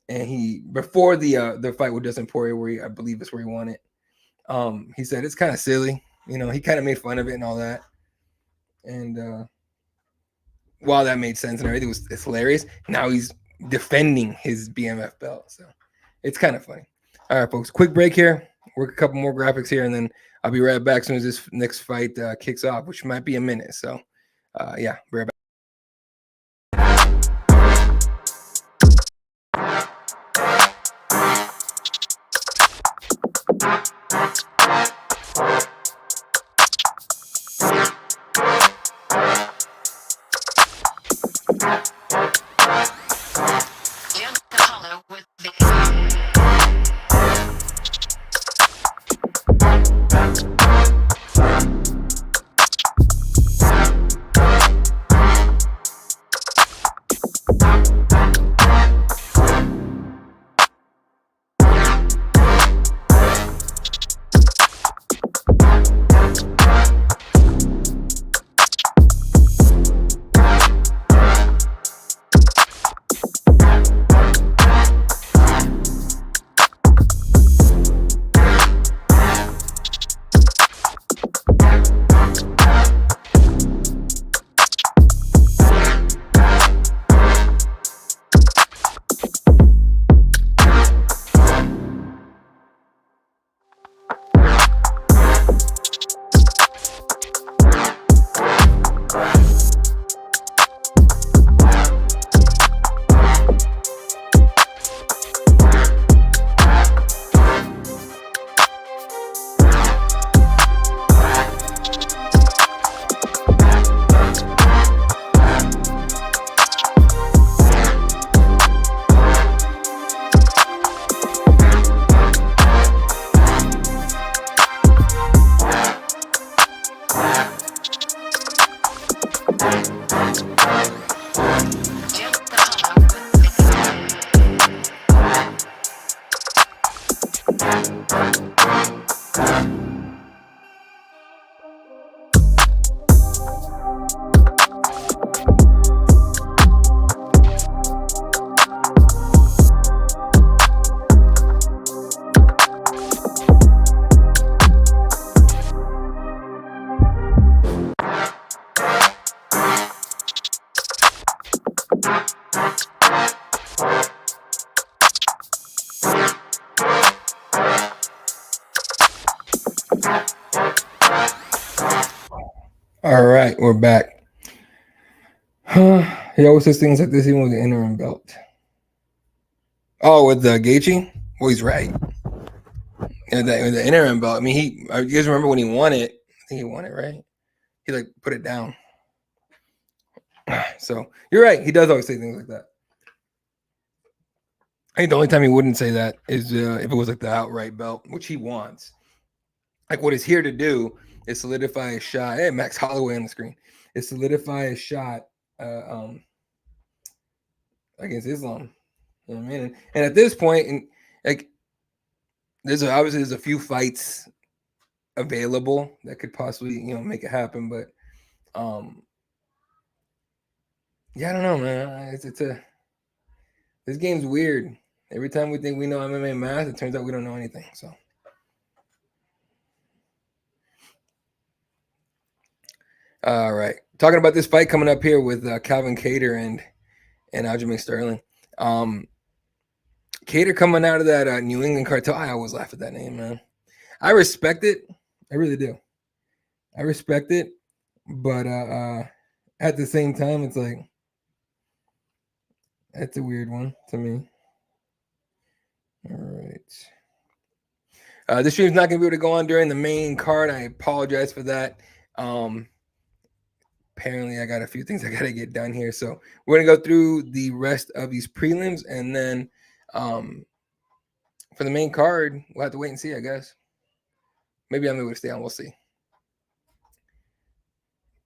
and he, before the fight with Dustin Poirier, where I believe that's where he won it, he said it's kind of silly. He kind of made fun of it and all that. And while that made sense and everything, it's hilarious. Now he's defending his BMF belt. So it's kind of funny. All right, folks, quick break here. Work a couple more graphics here, and then I'll be right back as soon as this next fight kicks off, which might be a minute. So yeah, be right back. All right, we're back. He always says things like this even with the interim belt. Oh, with the Gaethje? Well, he's right. With the interim belt. I mean, you guys remember when he won it? I think he won it, right? He like put it down. So you're right. He does always say things like that. I think the only time he wouldn't say that is if it was like the outright belt, which he wants. Like what he's here to do is solidify a shot. Hey, Max Holloway on the screen. Is solidify a shot against Islam. You know what I mean? And at this point, and like there's a few fights available that could possibly make it happen, but yeah, I don't know, man. This game's weird. Every time we think we know MMA math, it turns out we don't know anything. So all right, talking about this fight coming up here with Calvin Kattar and Aljamain Sterling. Kattar coming out of that New England cartel. I always laugh at that name, man. I respect it. I really do. I respect it, but at the same time, it's like that's a weird one to me. All right. This stream's not going to be able to go on during the main card. I apologize for that. Apparently, I got a few things I got to get done here. So we're going to go through the rest of these prelims. And then for the main card, we'll have to wait and see, I guess. Maybe I'm able to stay on. We'll see.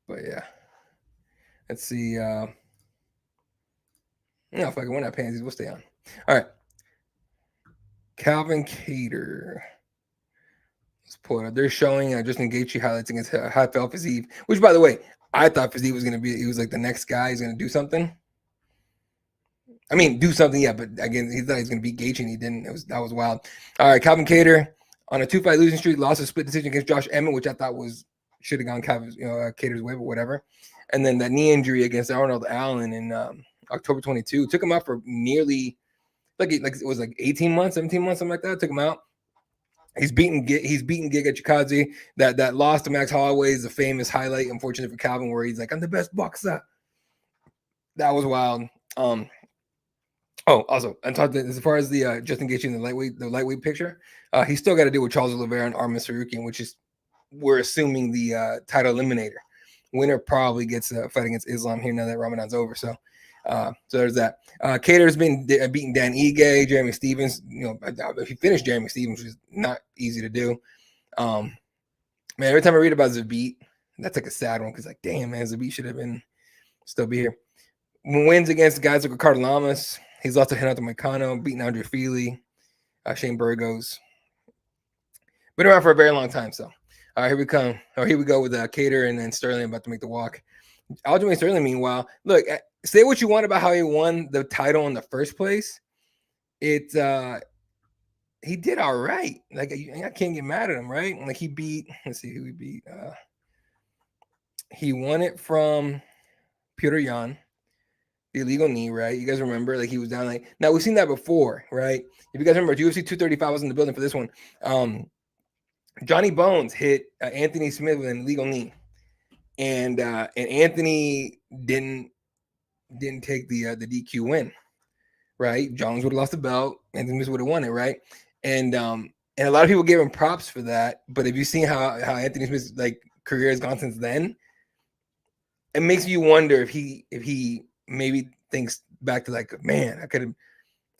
But, yeah. Let's see. No, if I can win that pansies, we'll stay on. All right. Calvin Kattar. Let's pull it up. They're showing Justin Gaethje highlights against Rafael Fiziev, which, by the way, I thought Fiziev was going to be, he was like the next guy. He's going to do something. I mean, do something, yeah, but again, he thought he was going to beat Gaethje, and he didn't. That was wild. All right, Calvin Kattar on a 2-fight losing streak, lost a split decision against Josh Emmett, which I thought should have gone Kattar's way, but whatever. And then that knee injury against Arnold Allen in October 22 took him out for nearly like it was like 18 months, 17 months, something like that. Took him out. He's beaten Giga Chikadze. That loss to Max Holloway is a famous highlight, unfortunately for Calvin, where he's like, I'm the best boxer. That was wild. Oh, also, and talk as far as the Justin Gaethje in the lightweight picture, he's still got to deal with Charles Oliveira and Arman Tsarukyan, which is we're assuming the title eliminator. Winner probably gets a fight against Islam here now that Ramadan's over. So there's that. Kattar's been beating Dan Ige, Jeremy Stevens. He finished Jeremy Stevens, which is not easy to do. Man, every time I read about Zabit, that's like a sad one because like, damn, man, Zabit should have been still be here. Wins against guys like Ricardo Lamas. He's lost to Renato Moicano, beating Andre Fili, Shane Burgos. Been around for a very long time. So, all right, here we come. Oh, here we go with Kattar and then Sterling about to make the walk. Aljamain Sterling, meanwhile, look, say what you want about how he won the title in the first place. He did all right. Like, I can't get mad at him, right? Like, he beat, let's see who he beat. He won it from Petr Yan. The illegal knee, right? You guys remember, like he was down like now we've seen that before, right? If you guys remember, UFC 235 was in the building for this one. Johnny Bones hit Anthony Smith with an illegal knee, and Anthony didn't take the DQ win, right? Jones would have lost the belt, Anthony Smith would have won it, right? And a lot of people gave him props for that, but have you seen how Anthony Smith's like career has gone since then? It makes you wonder if he maybe thinks back to like, man, I could have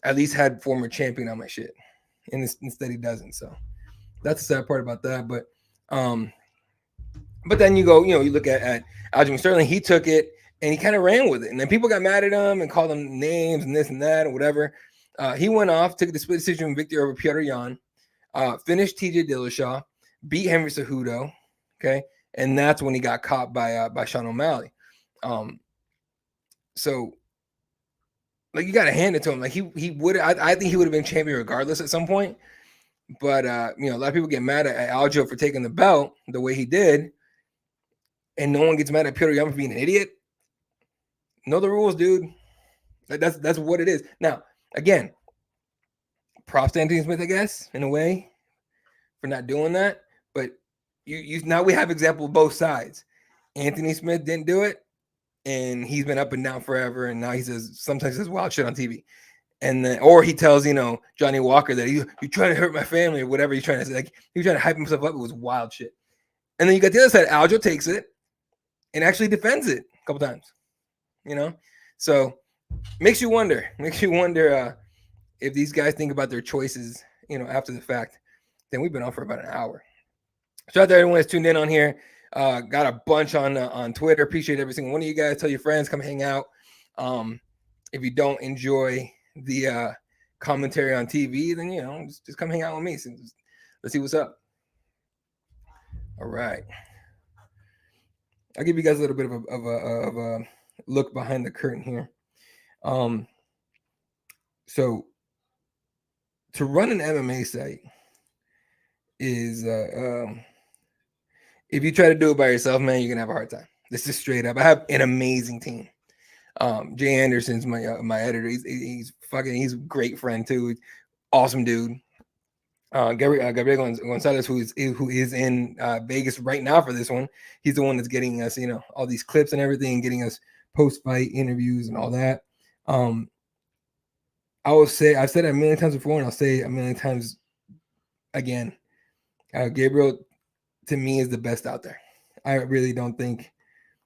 at least had former champion on my shit, and instead he doesn't. So that's the sad part about that. But then you go, you look at Aljamain Sterling. He took it and he kind of ran with it, and then people got mad at him and called him names and this and that and whatever. He went off, took the split decision victory over Petr Yan, finished TJ Dillashaw, beat Henry Cejudo, okay, and that's when he got caught by Sean O'Malley. So, like, you got to hand it to him. Like, he would, I think he would have been champion regardless at some point. But, a lot of people get mad at Aljo for taking the belt the way he did. And no one gets mad at Petr Yan for being an idiot. Know the rules, dude. That's what it is. Now, again, props to Anthony Smith, I guess, in a way, for not doing that. But you now we have example of both sides. Anthony Smith didn't do it, and he's been up and down forever, and now he sometimes says wild shit on TV. And then, or he tells, Johnny Walker that you trying to hurt my family or whatever he's trying to say. Like, he was trying to hype himself up. It was wild shit. And then you got the other side. Aljo takes it and actually defends it a couple times, So makes you wonder if these guys think about their choices, after the fact. Then we've been on for about an hour. Shout out to everyone that's tuned in on here. Got a bunch on Twitter. Appreciate every single one of you guys. Tell your friends, come hang out. If you don't enjoy the commentary on TV, then just come hang out with me. So let's see what's up. All right, I'll give you guys a little bit of a look behind the curtain here. So to run an MMA site is if you try to do it by yourself, man, you're gonna have a hard time. This is straight up. I have an amazing team. Jay Anderson's my editor. He's a great friend too. Awesome dude. Gabriel Gonzalez, who is in Vegas right now for this one. He's the one that's getting us, all these clips and everything, getting us post-fight interviews and all that. I will say, I've said it a million times before, and I'll say it a million times again. Gabriel, to me, is the best out there. I really don't think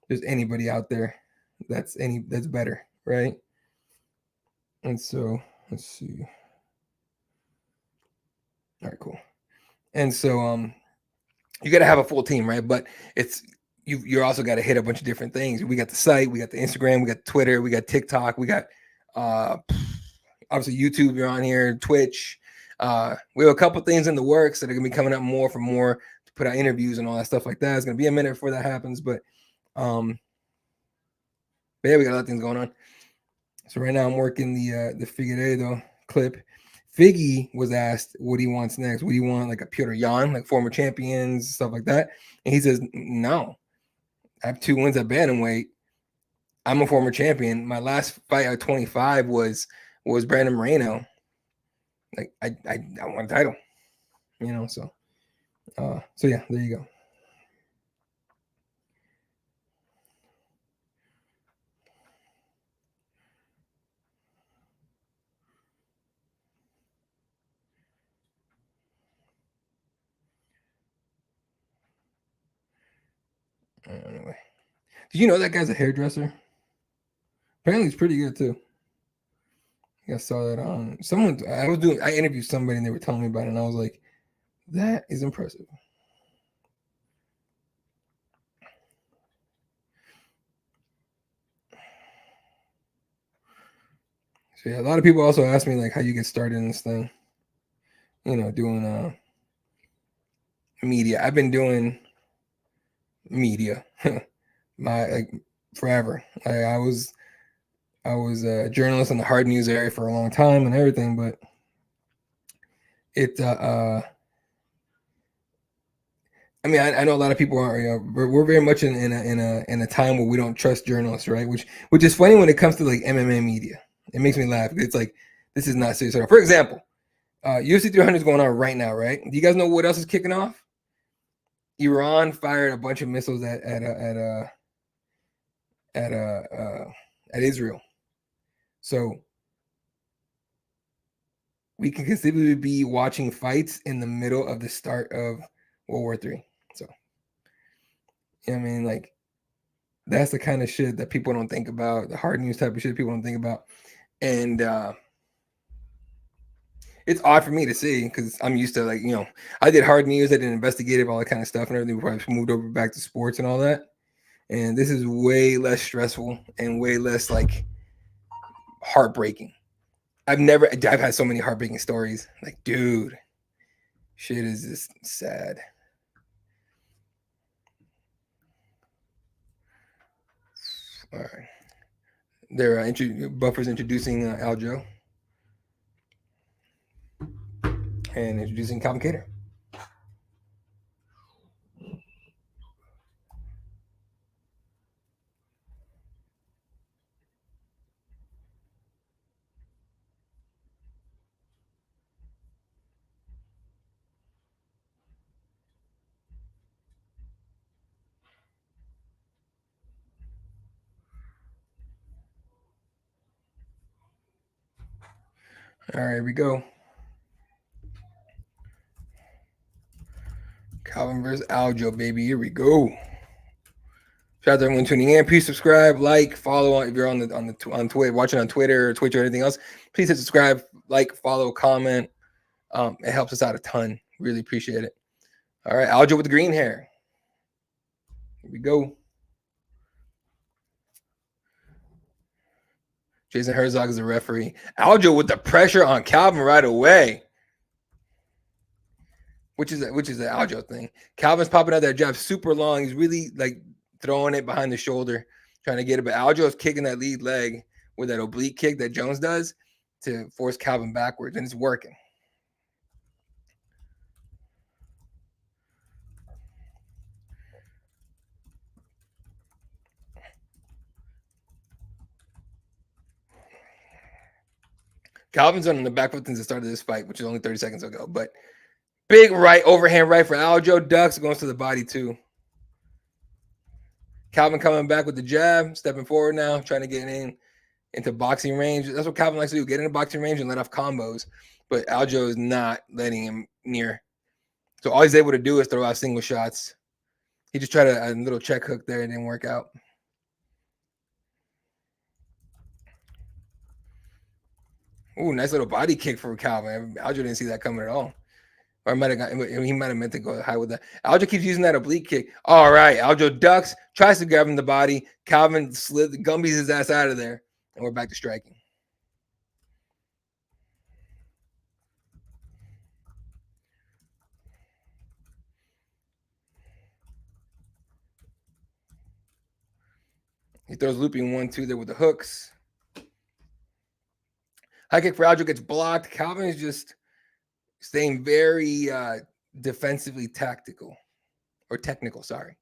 there's anybody out there that's better, right? And so let's see. All right, cool. And so you got to have a full team, right? But you're also got to hit a bunch of different things. We got the site, we got the Instagram, we got Twitter, we got TikTok, we got obviously YouTube. You're on here, Twitch. We have a couple things in the works that are gonna be coming up more to put out interviews and all that stuff like that. It's gonna be a minute before that happens, but yeah, we got a lot of things going on. So right now I'm working the Figueiredo clip. Figgy was asked what he wants next. What do you want, like a Petr Yan, like former champions, stuff like that? And he says, no. I have 2 wins at bantamweight. I'm a former champion. My last fight at 25 was Brandon Moreno. Like I won a title, So yeah, there you go. Anyway, did you know that guy's a hairdresser? Apparently, he's pretty good too. I saw that on someone. I interviewed somebody and they were telling me about it, and I was like, that is impressive. So yeah, a lot of people also ask me like how you get started in this thing. Doing media. I've been doing media forever. I was a journalist in the hard news area for a long time and everything, but I mean, I know a lot of people are. We're very much in a time where we don't trust journalists, right? Which is funny when it comes to like MMA media. It makes me laugh. It's like this is not serious at all. For example, UFC 300 is going on right now, right? Do you guys know what else is kicking off? Iran fired a bunch of missiles at Israel. So we can conceivably be watching fights in the middle of the start of World War III. So, I mean, like, that's the kind of shit that people don't think about, the hard news type of shit people don't think about. And it's odd for me to see because I'm used to, like, I did hard news, I did investigative, all that kind of stuff and everything before I moved over back to sports and all that. And this is way less stressful and way less, like, heartbreaking. I've had so many heartbreaking stories. Like, dude, shit is just sad. All right. They're Buffer's introducing Aljo and introducing Complicator. All right, here we go. Calvin versus Aljo, baby. Here we go. Shout out to everyone tuning in. Please subscribe, like, follow if you're on Twitter, watching on Twitter or Twitch or anything else. Please hit subscribe, like, follow, comment. It helps us out a ton. Really appreciate it. All right, Aljo with the green hair. Here we go. Jason Herzog is the referee. Aljo with the pressure on Calvin right away. Which is the Aljo thing. Calvin's popping out that jab super long. He's really like throwing it behind the shoulder, trying to get it. But Aljo is kicking that lead leg with that oblique kick that Jones does to force Calvin backwards, and it's working. Calvin's on the back foot since the start of this fight, which is only 30 seconds ago. But big right, overhand right for Aljo. Ducks, goes to the body too. Calvin coming back with the jab, stepping forward now, trying to get into boxing range. That's what Calvin likes to do, get into boxing range and let off combos. But Aljo is not letting him near. So all he's able to do is throw out single shots. He just tried a little check hook there. It didn't work out. Ooh, nice little body kick for Calvin. Aljo didn't see that coming at all. Or he might have meant to go high with that. Aljo keeps using that oblique kick. All right, Aljo ducks, tries to grab him the body. Calvin Gumby's his ass out of there, and we're back to striking. He throws looping 1-2 there with the hooks. High kick for Aljo gets blocked. Calvin is just staying very defensively technical. Sorry.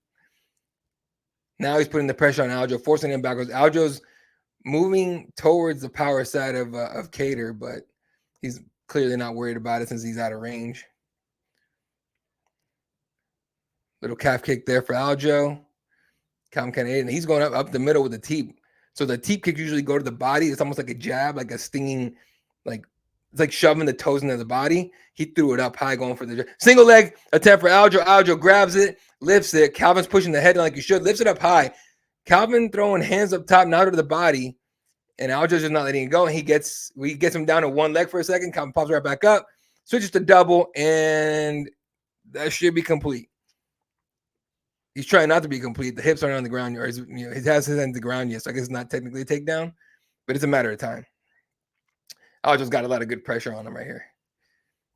Now he's putting the pressure on Aljo, forcing him backwards. Aljo's moving towards the power side of Kattar, but he's clearly not worried about it since he's out of range. Little calf kick there for Aljo. Calvin kind of ate, and he's going up the middle with the teep. So the teep kicks usually go to the body. It's almost like a jab, like a stinging, like it's like shoving the toes into the body. He threw it up high, going for the single leg attempt for Aljo. Aljo grabs it, lifts it. Calvin's pushing the head like you should, lifts it up high. Calvin throwing hands up top, now to the body, and Aljo's just not letting it go. And he gets him down to one leg for a second. Calvin pops right back up, switches to double, and that should be complete. He's trying not to be complete. The hips aren't on the ground, or he has his hand on the ground yet, so I guess it's not technically a takedown, but it's a matter of time. Aljo's got a lot of good pressure on him right here.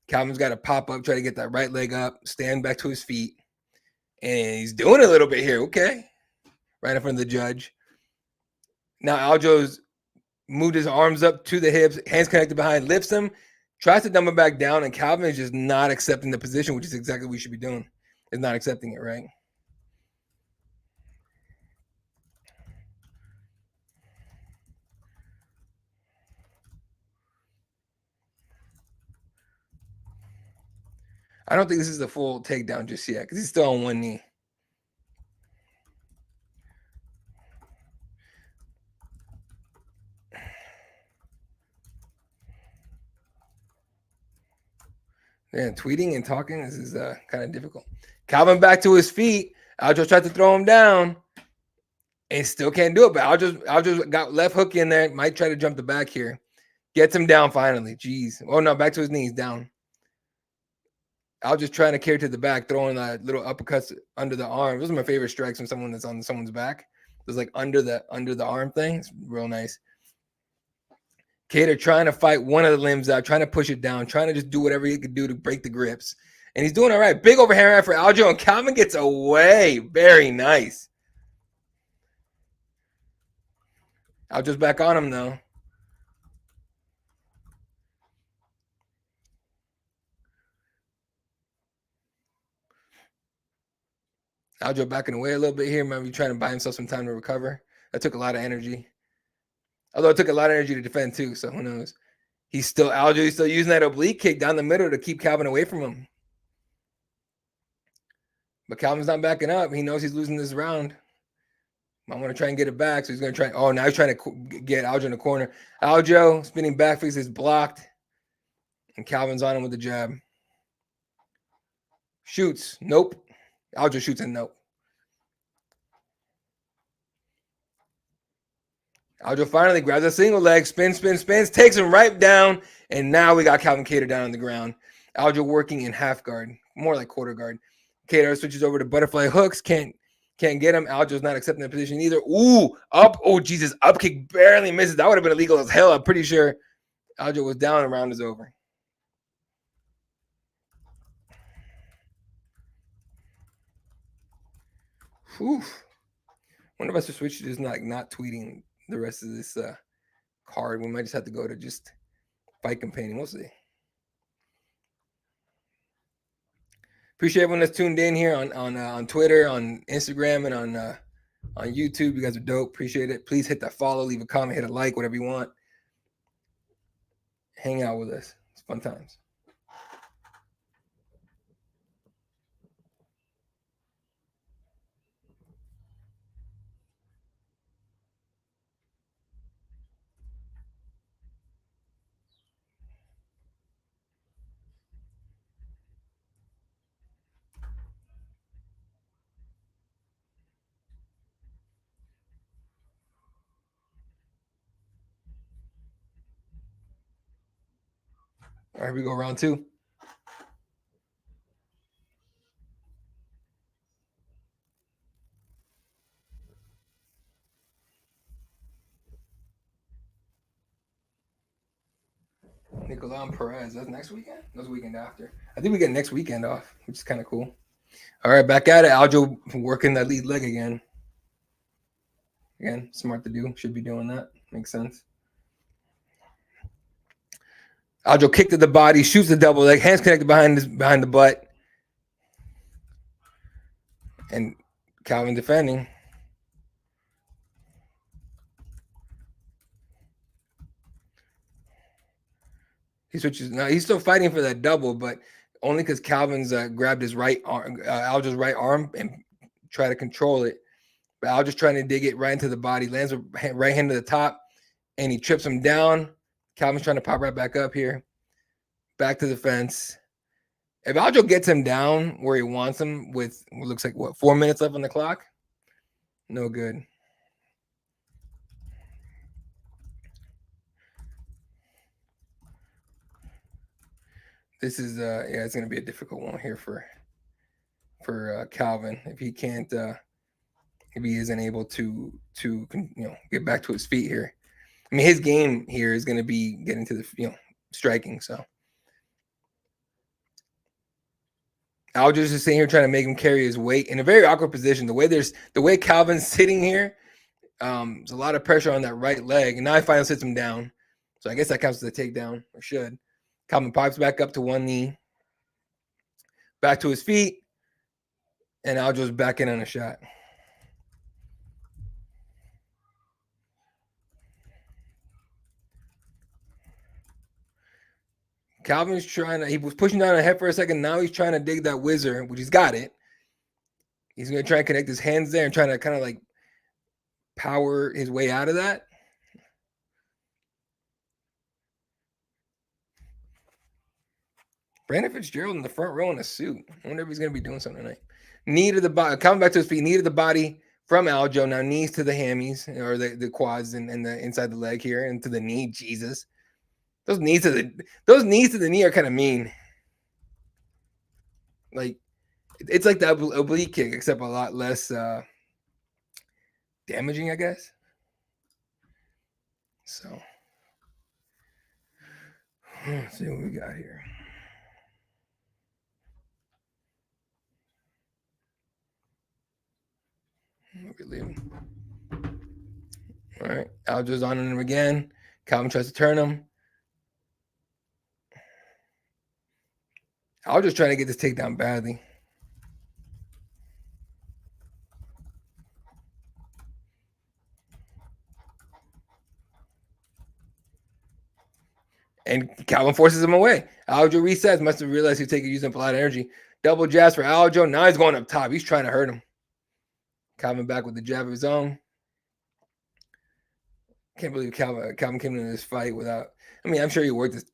Calvin's got to pop up, try to get that right leg up, stand back to his feet, and he's doing a little bit here. Okay, right in front of the judge. Now Aljo's moved his arms up to the hips, hands connected behind, lifts him, tries to dumb him back down, and Calvin is just not accepting the position, which is exactly what we should be doing. Is not accepting it, right? I don't think this is a full takedown just yet because he's still on one knee. Yeah, tweeting and talking, this is kind of difficult. Calvin back to his feet. Aljo tried to throw him down and still can't do it. But Aljo got left hook in there. Might try to jump the back here. Gets him down finally. Jeez. Oh, no, back to his knees, down. Aljo's trying to carry to the back, throwing little uppercuts under the arm. Those are my favorite strikes when someone that's on someone's back. It's like under the arm thing. It's real nice. Kattar trying to fight one of the limbs out, trying to push it down, trying to just do whatever he could do to break the grips. And he's doing all right. Big overhand right for Aljo, and Calvin gets away. Very nice. Aljo's back on him, though. Aljo backing away a little bit here. Maybe trying to buy himself some time to recover. That took a lot of energy. Although it took a lot of energy to defend, too, so who knows. He's still using that oblique kick down the middle to keep Calvin away from him. But Calvin's not backing up. He knows he's losing this round. I want to try and get it back, so he's going to try. Oh, now he's trying to get Aljo in the corner. Aljo spinning back fist is blocked. And Calvin's on him with the jab. Shoots. Nope. Aljo shoots and nope. Aljo finally grabs a single leg, spins, takes him right down, and now we got Calvin Kattar down on the ground. Aljo working in half guard, more like quarter guard. Kattar switches over to butterfly hooks, can't get him. Aljo's not accepting the position either. Ooh, up. Oh, Jesus, up kick barely misses. That would have been illegal as hell. I'm pretty sure Aljo was down and round is over. Whew. Wonder if I should switch to just not tweeting the rest of this card. We might just have to go to just fight campaigning. We'll see. Appreciate everyone that's tuned in here on Twitter, on Instagram, and on YouTube. You guys are dope. Appreciate it. Please hit that follow, leave a comment, hit a like, whatever you want. Hang out with us. It's fun times. All right, we go round 2. Nicolau Perez. That's next weekend? That's the weekend after. I think we get next weekend off, which is kind of cool. All right, back at it. Aljo working that lead leg again. Again, smart to do. Should be doing that. Makes sense. Aljo kicked to the body, shoots the double leg, hands connected behind the butt. And Calvin defending. He switches. Now he's still fighting for that double, but only because Calvin's grabbed his right arm, Aljo's right arm, and try to control it. But Aljo's trying to dig it right into the body, lands a right hand to the top, and he trips him down. Calvin's trying to pop right back up here. Back to the fence. If Aljo gets him down where he wants him with what looks like, 4 minutes left on the clock? No good. This is, it's going to be a difficult one here for Calvin. If he can't, if he isn't able to get back to his feet here. I mean, his game here is going to be getting to the, striking, so. Aljo's just sitting here trying to make him carry his weight in a very awkward position. The way Calvin's sitting here, there's a lot of pressure on that right leg, and now he finally sits him down. So I guess that counts as a takedown, or should. Calvin pipes back up to one knee, back to his feet, and Aljo's back in on a shot. Calvin's he was pushing down the head for a second. Now he's trying to dig that whizzer, which he's got it. He's going to try and connect his hands there and trying to kind of like power his way out of that. Brandon Fitzgerald in the front row in a suit. I wonder if he's going to be doing something tonight. Knee to the body. Coming back to his feet. Knee to the body from Aljo. Now knees to the hammies or the quads and the inside the leg here and to the knee. Jesus. Those knees to the knee are kind of mean. Like, it's like the oblique kick, except a lot less damaging, I guess. So, let's see what we got here. We're leaving. All right, Aljo's on him again. Calvin tries to turn him. Aljo's trying to get this takedown badly. And Calvin forces him away. Aljo resets. Must have realized he's using up a lot of energy. Double jabs for Aljo. Now he's going up top. He's trying to hurt him. Calvin back with the jab of his own. Can't believe Calvin came into this fight without. I mean, I'm sure he worked his,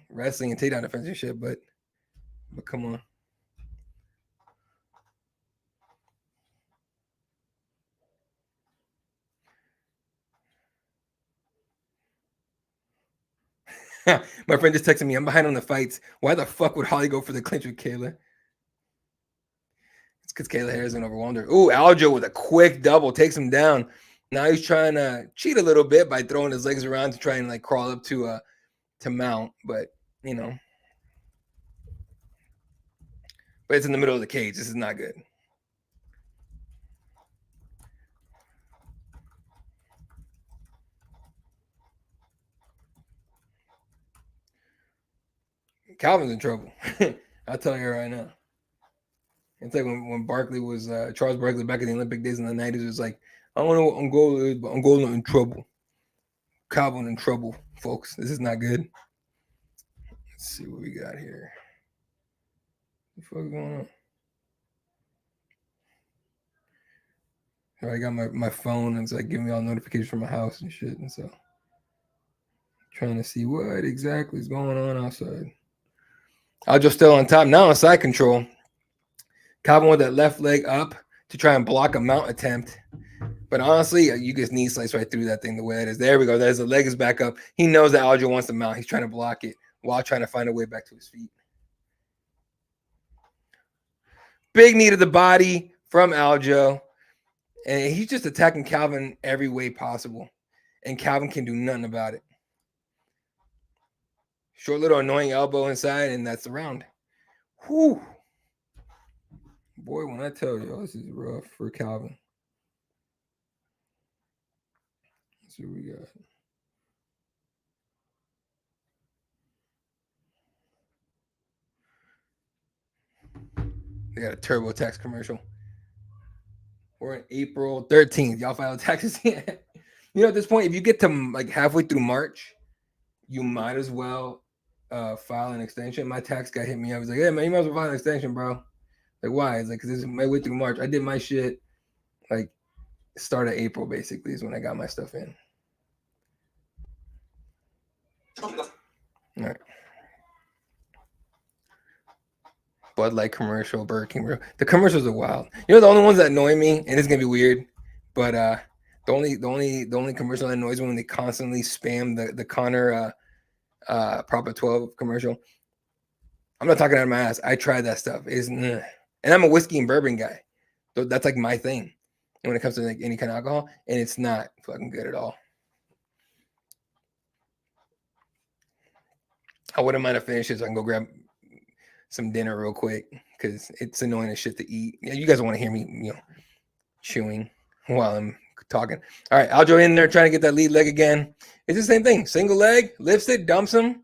wrestling and takedown defense and shit, but come on. My friend just texted me, I'm behind on the fights. Why the fuck would Holly go for the clinch with Kayla? It's because Kayla Harrison overwhelmed her. Ooh, Aljo with a quick double takes him down. Now he's trying to cheat a little bit by throwing his legs around to try and like crawl up to mount, but but it's in the middle of the cage. This is not good. Calvin's in trouble. I'll tell you right now. It's like when Barkley was Charles Barkley back in the Olympic days in the 90s. It was like, I don't know what Angola is, but Angola in trouble. Calvin in trouble, folks. This is not good. Let's see what we got here. What the fuck is going on? I got my phone and it's like giving me all notifications from my house and shit. And so trying to see what exactly is going on outside. Aljo still on top. Now on side control. Calvin with that left leg up to try and block a mount attempt. But honestly, you just knee slice right through that thing the way it is. There we go. There's the leg is back up. He knows that Aljo wants to mount. He's trying to block it while trying to find a way back to his feet. Big knee to the body from Aljo. And he's just attacking Calvin every way possible. And Calvin can do nothing about it. Short little annoying elbow inside, and that's the round. Whew. Boy, when I tell you, this is rough for Calvin. Let's see what we got. They got a TurboTax commercial. We're in April 13th. Y'all filed taxes yet? At this point, if you get to like halfway through March, you might as well file an extension. My tax guy hit me up. He's like, "Hey man, you might as well file an extension, bro." Like, why? It's like, because this is my way through March. I did my shit like start of April, basically, is when I got my stuff in. All right. Bud Light commercial, Burger King commercial. The commercials are wild. The only ones that annoy me, and it's gonna be weird, but the only commercial that annoys me when they constantly spam the Connor Proper 12 commercial. I'm not talking out of my ass. I tried that stuff. And I'm a whiskey and bourbon guy. So that's like my thing. And when it comes to like any kind of alcohol, and it's not fucking good at all. I wouldn't mind to finish it so I can go grab some dinner real quick because it's annoying as shit to eat. You guys don't want to hear me, chewing while I'm talking. All right, Aljo in there trying to get that lead leg again. It's the same thing. Single leg, lifts it, dumps him.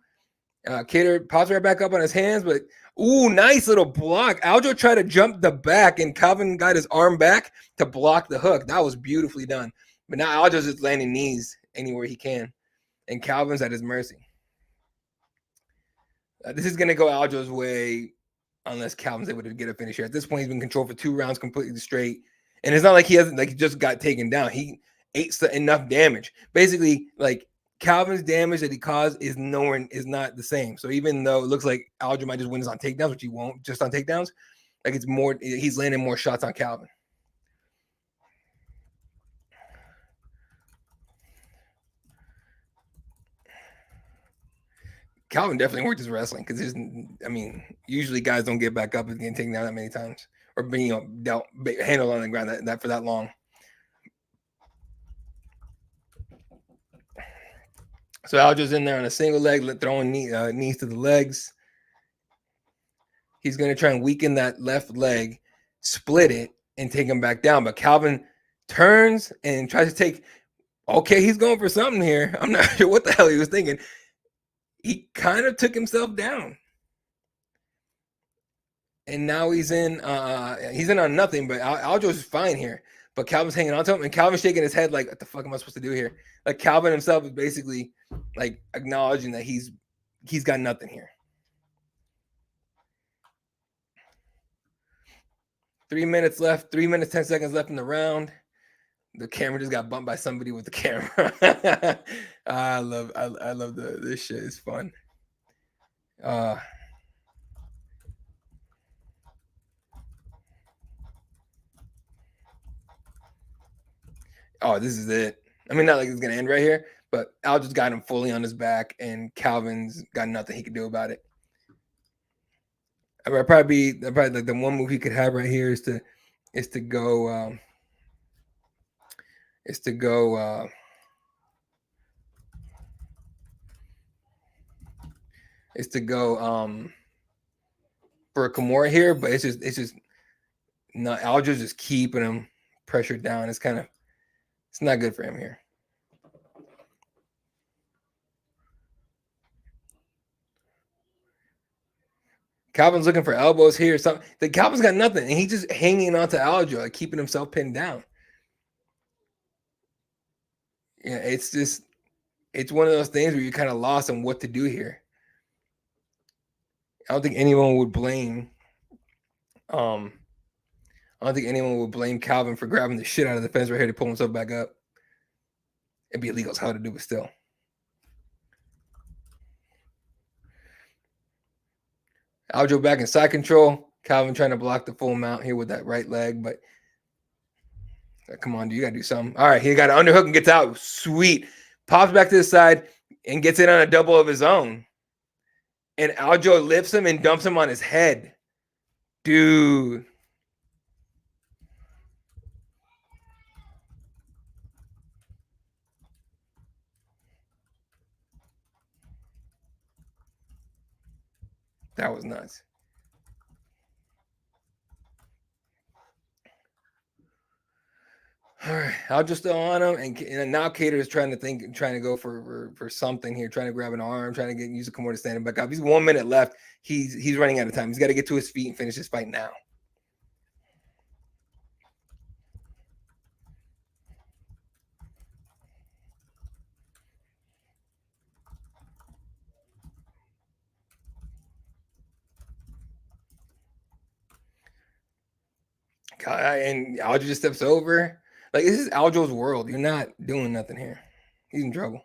Kattar pops right back up on his hands, but ooh, nice little block. Aljo tried to jump the back, and Calvin got his arm back to block the hook. That was beautifully done. But now Aljo's just landing knees anywhere he can, and Calvin's at his mercy. This is going to go Aljo's way unless Calvin's able to get a finish here. At this point, he's been controlled for 2 rounds completely straight. And it's not like he just got taken down. He ate enough damage. Basically, like Calvin's damage that he caused is not the same. So even though it looks like Aljo might just win this on takedowns, which he won't just on takedowns, like he's landing more shots on Calvin. Calvin definitely worked his wrestling because usually guys don't get back up and get taken down that many times or being handled on the ground that for that long. So Aljo's in there on a single leg, throwing knees to the legs. He's going to try and weaken that left leg, split it, and take him back down. But Calvin turns and tries to take. Okay, he's going for something here. I'm not sure what the hell he was thinking. He kind of took himself down. And now he's in on nothing, but Aljo's fine here. But Calvin's hanging on to him, and Calvin's shaking his head like, what the fuck am I supposed to do here? Like Calvin himself is basically like acknowledging that he's got nothing here. 3 minutes left, 3 minutes, 10 seconds left in the round. The camera just got bumped by somebody with the camera. I love this shit. It's fun. Oh, this is it. I mean, not like it's gonna end right here, but Al just got him fully on his back, and Calvin's got nothing he can do about it. Probably like the one move he could have right here is to go for a Kimura here, but it's just not. Aljo's just keeping him pressured down. It's not good for him here. Calvin's looking for elbows here. Something. The Calvin's got nothing, and he's just hanging on to Aljo, like keeping himself pinned down. Yeah, it's one of those things where you're kind of lost on what to do here. I don't think anyone would blame. I don't think anyone would blame Calvin for grabbing the shit out of the fence right here to pull himself back up. It'd be illegal as hell to do, but still. Aljo back in side control. Calvin trying to block the full mount here with that right leg, but come on, dude, you gotta do something. All right, he got an underhook and gets out. Sweet. Pops back to the side and gets in on a double of his own. And Aljo lifts him and dumps him on his head. Dude. That was nuts. All right, Aljo's still on him, and now Kattar is trying to go for something here, trying to grab an arm, trying to use a Kimura to stand him back up. He's 1 minute left. He's running out of time. He's got to get to his feet and finish this fight now. And Aljo just steps over. Like, this is Aljo's world. You're not doing nothing here. He's in trouble.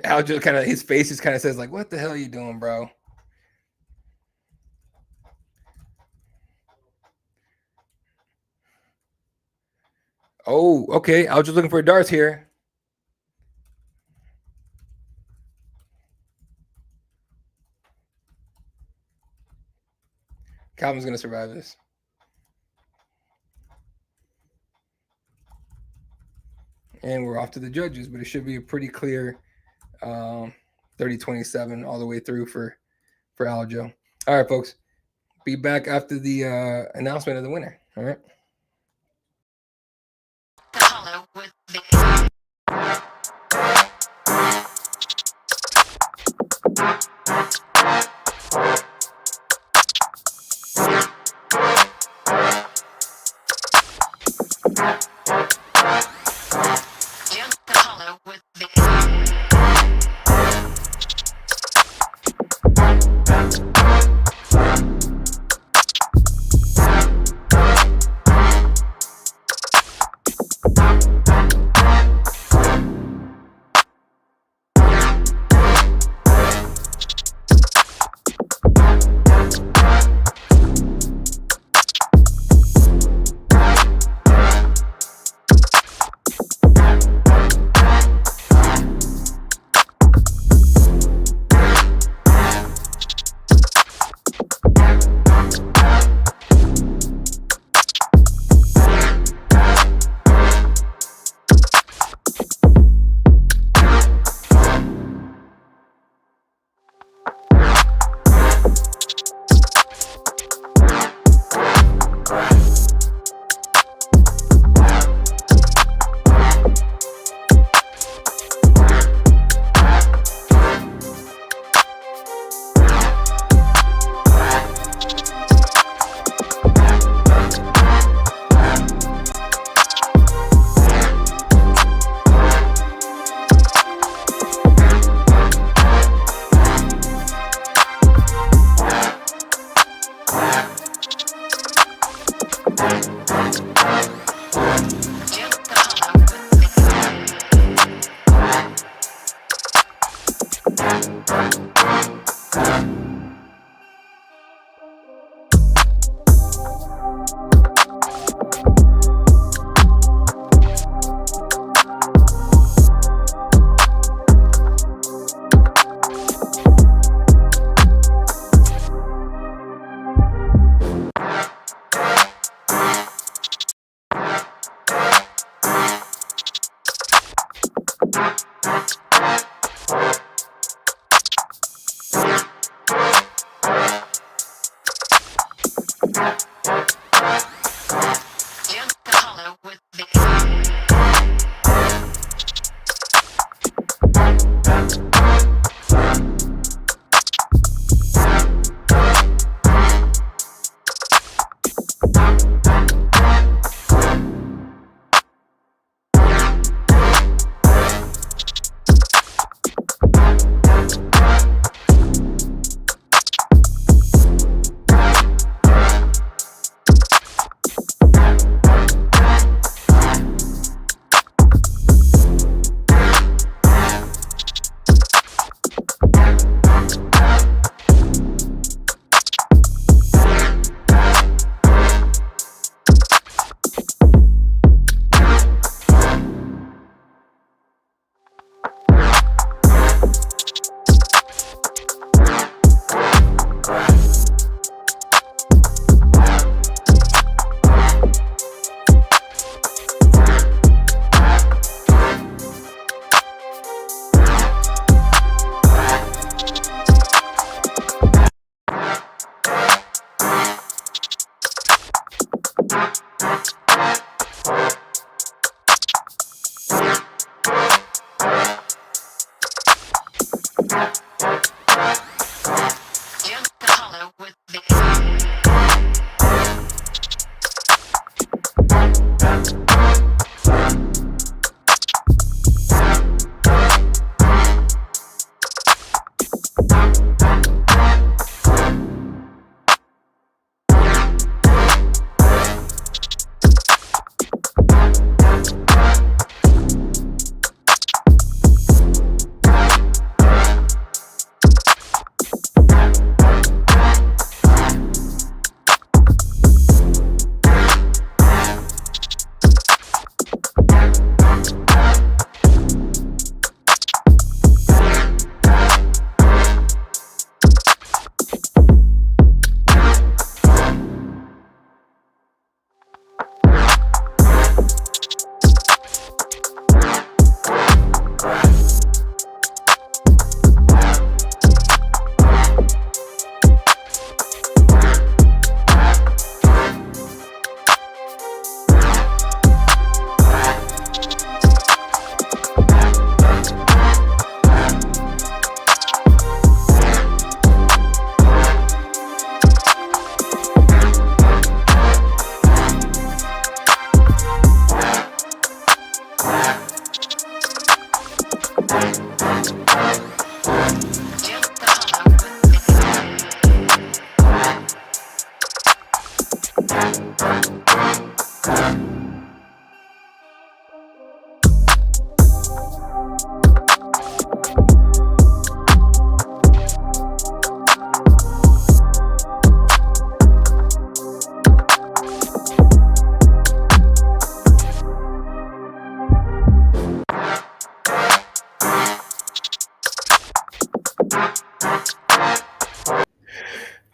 Aljo his face just says, like, what the hell are you doing, bro? Oh, okay. Aljo's looking for darts here. Calvin's going to survive this. And we're off to the judges, but it should be a pretty clear 30-27 all the way through for Aljo. All right, folks. Be back after the announcement of the winner. All right.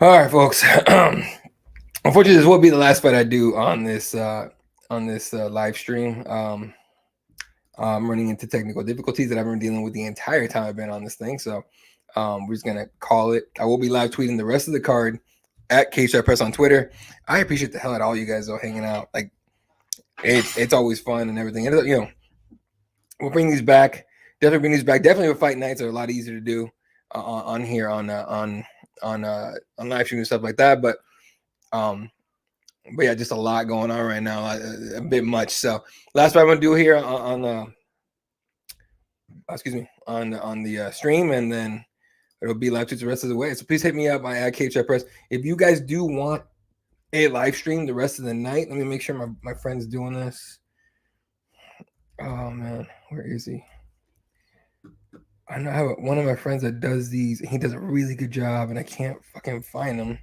All right, folks. Unfortunately, this will be the last fight I do on this live stream. I'm running into technical difficulties that I've been dealing with the entire time I've been on this thing. So we're just gonna call it. I will be live tweeting the rest of the card at Cageside Press on Twitter. I appreciate the hell out of all you guys though hanging out. Like it's always fun and everything. And, you know, we'll bring these back. Definitely bring these back. Definitely with fight nights are a lot easier to do on here on live stream and stuff like that. But yeah, just a lot going on right now, a bit much. So last fight I'm gonna do here on the stream, and then it'll be live tweets the rest of the way. So please hit me up. My ad Cageside Press. If you guys do want a live stream the rest of the night, let me make sure my friend's doing this. Oh man, where is he? I know I have one of my friends that does these. He does a really good job, and I can't fucking find him.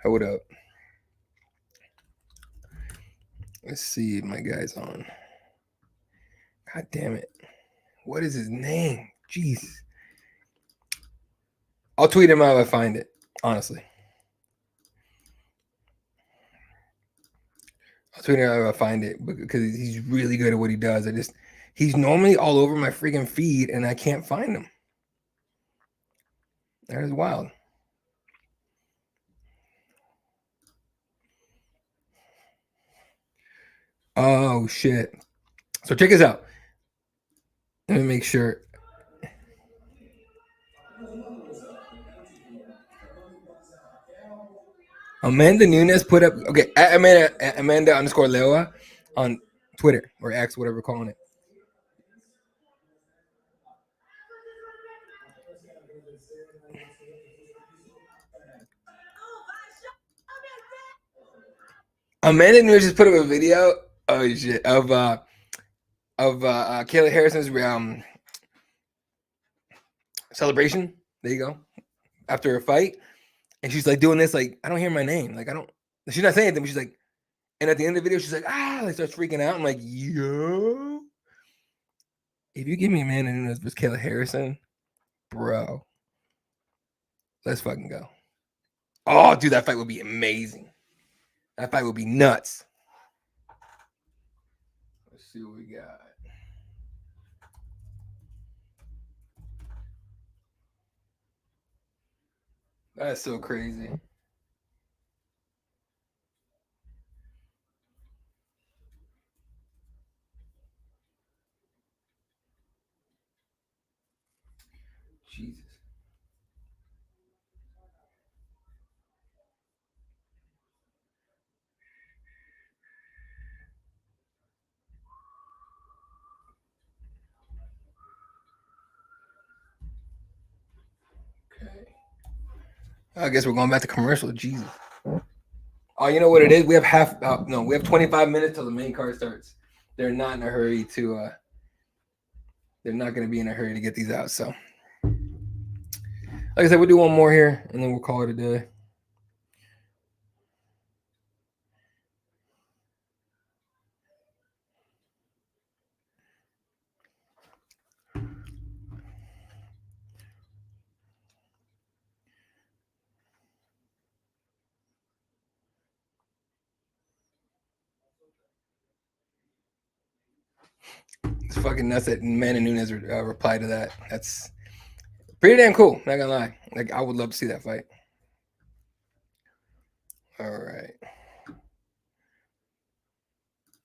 Hold up. Let's see if my guy's on. God damn it. What is his name? Jeez. I'll tweet him out if I find it, honestly. I'll tweet him out if I find it because he's really good at what he does. He's normally all over my freaking feed, and I can't find him. That is wild. Oh, shit. So check this out. Let me make sure. Amanda Nunes put up, okay, Amanda _ Lewa on Twitter or X, whatever we're calling it. Amanda Nunes just put up a video of Kayla Harrison's celebration. There you go. After a fight, and she's like doing this, like, I don't hear my name. Like, I don't. She's not saying anything. But she's like, and at the end of the video, she's like, like starts freaking out. I'm like, yo, if you give me Amanda Nunes versus Kayla Harrison, bro, let's fucking go. Oh, dude, that fight would be amazing. That fight would be nuts. Let's see what we got. That's so crazy. Jesus. Okay. I guess we're going back to commercial. Jesus. Oh, you know what it is? We have we have 25 minutes till the main card starts. They're not in a hurry to they're not going to be in a hurry to get these out. So, like I said, we'll do one more here and then we'll call it a day. It's fucking nuts that Amanda Nunes replied to that. That's pretty damn cool. Not gonna lie. Like, I would love to see that fight. All right.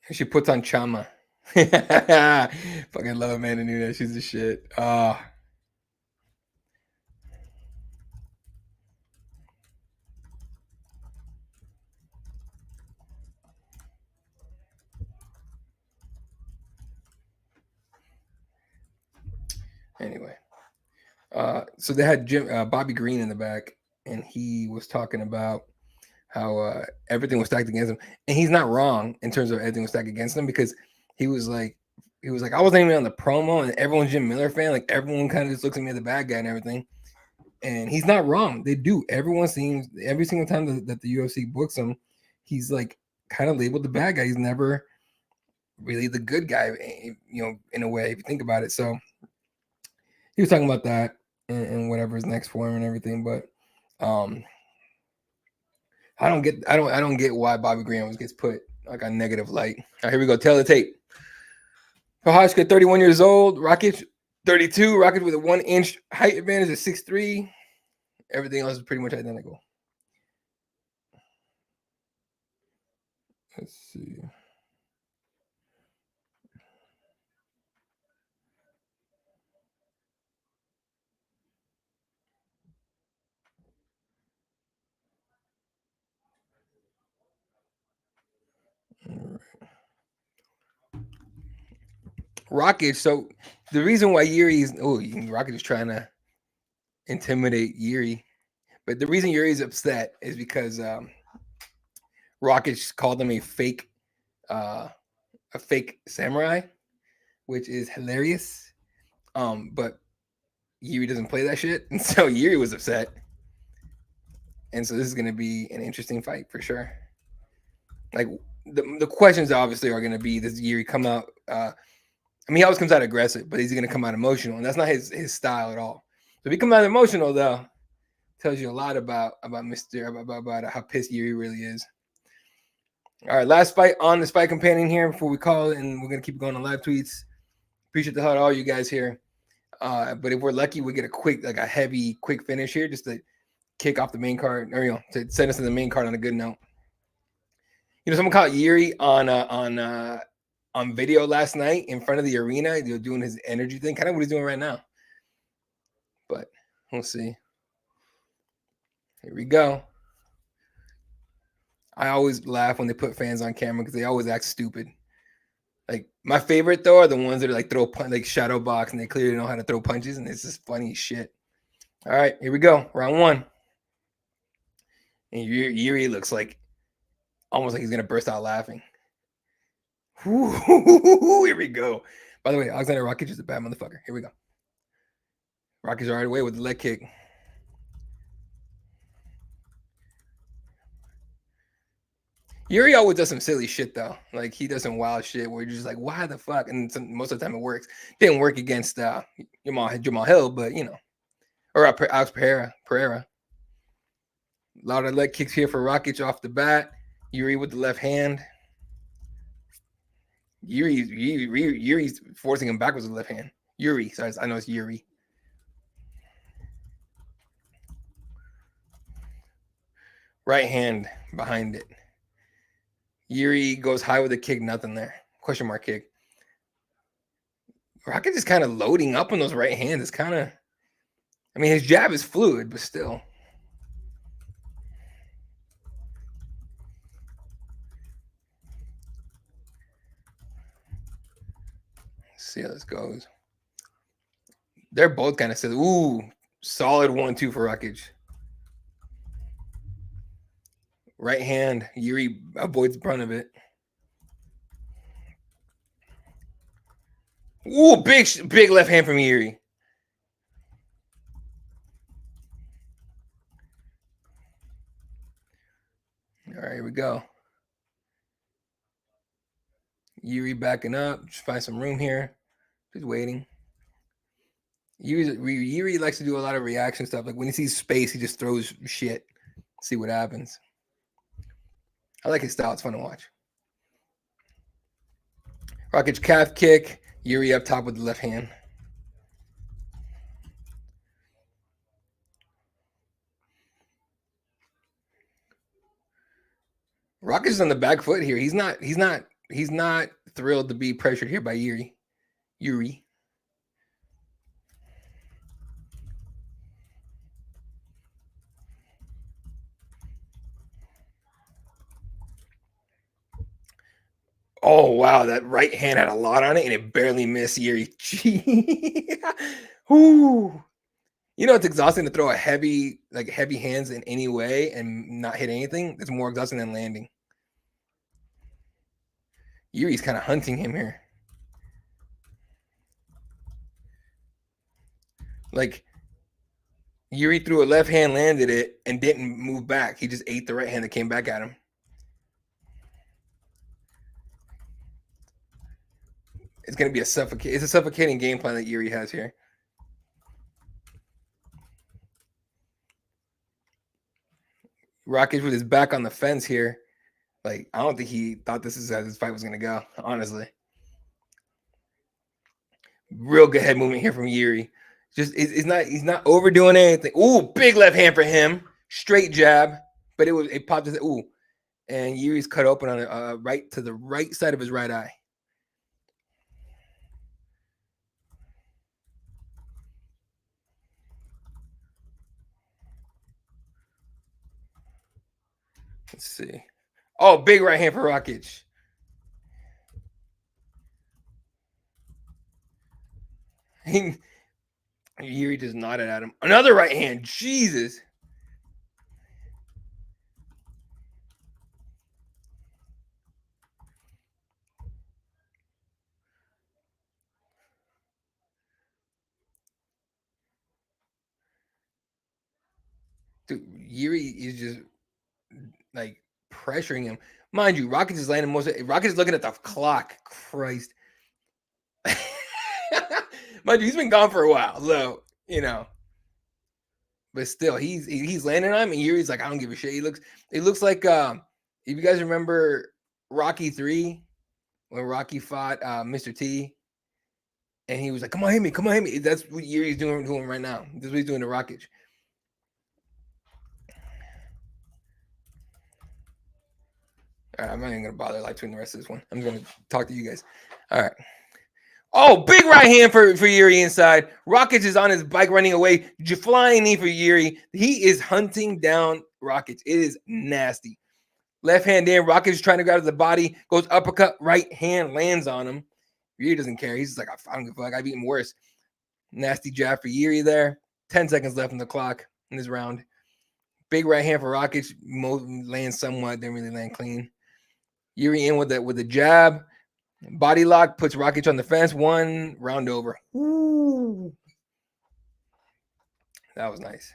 And she puts on Chama. Fucking love Amanda Nunes. She's the shit. Anyway. So they had Bobby Green in the back, and he was talking about how everything was stacked against him, and he's not wrong in terms of everything was stacked against him, because he was like, I wasn't even on the promo, and everyone's Jim Miller fan, like everyone kind of just looks at me as the bad guy and everything, and he's not wrong. They do. Everyone seems every single time that the UFC books him, he's like kind of labeled the bad guy. He's never really the good guy, in a way, if you think about it. So he was talking about that and whatever is next for him and everything, but I don't get why Bobby Green always gets put like a negative light. All right, here we go. Tell the tape. Prochazka, 31 years old. Rakic, 32. Rakic with a 1-inch height advantage at 6'3". Everything else is pretty much identical. Let's see. Rakic. So the reason why Rakic is trying to intimidate Jiri, but the reason Yuri's upset is because Rakic called him a fake samurai, which is hilarious. But Jiri doesn't play that shit, and so Jiri was upset. And so this is going to be an interesting fight for sure. Like, the questions obviously are going to be, does Jiri come out? He always comes out aggressive, but he's going to come out emotional, and that's not his style at all. So if he comes out emotional, though, tells you a lot about how pissed Jiri really is. All right, last fight on the Fight Companion here before we call it, and we're going to keep going on live tweets. Appreciate the hell all you guys here. But if we're lucky, we get a heavy, quick finish here just to kick off the main card, or to send us to the main card on a good note. Someone caught Jiri on video last night in front of the arena, doing his energy thing, kind of what he's doing right now. But we'll see. Here we go. I always laugh when they put fans on camera because they always act stupid. Like, my favorite though are the ones that are like shadow box, and they clearly know how to throw punches, and it's just funny as shit. All right, here we go. Round one. And Jiri looks like almost like he's gonna burst out laughing. Here we go. By the way, Aleksandar Rakic is a bad motherfucker. Here we go. Rakic right away with the leg kick. Jiri always does some silly shit though. Like, he does some wild shit where you're just like, why the fuck? And most of the time it works. Didn't work against Jamal Hill, but or Alex Pereira. A lot of leg kicks here for Rakic off the bat. Jiri with the left hand. Jiri's forcing him backwards with the left hand. Jiri, sorry, I know it's Jiri. Right hand behind it. Jiri goes high with a kick, nothing there. Question mark kick. Rakic is kind of loading up on those right hands. It's kind of, his jab is fluid, but still. Let's see how this goes. They're both kind of silly. Ooh, solid 1-2 for Rakic. Right hand, Jiri avoids the brunt of it. Ooh, big left hand from Jiri. All right, here we go. Jiri backing up. Just find some room here. Just waiting. Jiri likes to do a lot of reaction stuff. Like, when he sees space, he just throws shit. See what happens. I like his style. It's fun to watch. Rakic calf kick. Jiri up top with the left hand. Rakic is on the back foot here. He's not thrilled to be pressured here by Jiri. Oh, wow. That right hand had a lot on it, and it barely missed Jiri. Ooh. It's exhausting to throw heavy hands in any way and not hit anything. It's more exhausting than landing. Jiri's kind of hunting him here. Like, Jiri threw a left hand, landed it, and didn't move back. He just ate the right hand that came back at him. It's going to be a suffocating game plan that Jiri has here. Rakic with his back on the fence here. Like, I don't think he thought this is how this fight was going to go, honestly. Real good head movement here from Jiri. Just he's not overdoing anything. Ooh, big left hand for him. Straight jab, but it popped his ooh, and Jiri's cut open on it right to the right side of his right eye. Let's see. Oh, big right hand for Rakic. Jiri just nodded at him. Another right hand. Jesus. Dude, Jiri is just like pressuring him. Mind you, Rakic is landing Rakic is looking at the clock. Christ. Mind you, he's been gone for a while, so but still, he's landing on him, and Jiri's like, I don't give a shit. It looks like if you guys remember Rocky 3 when Rocky fought Mr. T, And he was like, come on, hit me, come on, hit me. That's what Jiri's doing right now. This is what he's doing to Rakic. All right, I'm not even going to bother live tweeting the rest of this one. I'm going to talk to you guys. All right. Oh, big right hand for Jiri inside. Rakic is on his bike running away. Flying knee for Jiri. He is hunting down Rakic. It is nasty. Left hand in. Rakic is trying to grab the body. Goes uppercut. Right hand lands on him. Jiri doesn't care. He's just like, I don't give a fuck. I've eaten worse. Nasty jab for Jiri there. 10 seconds left on the clock in this round. Big right hand for Rakic. Lands somewhat. Didn't really land clean. Jiri in with the jab. Body lock puts Rakic on the fence. 1 round over. Ooh. That was nice.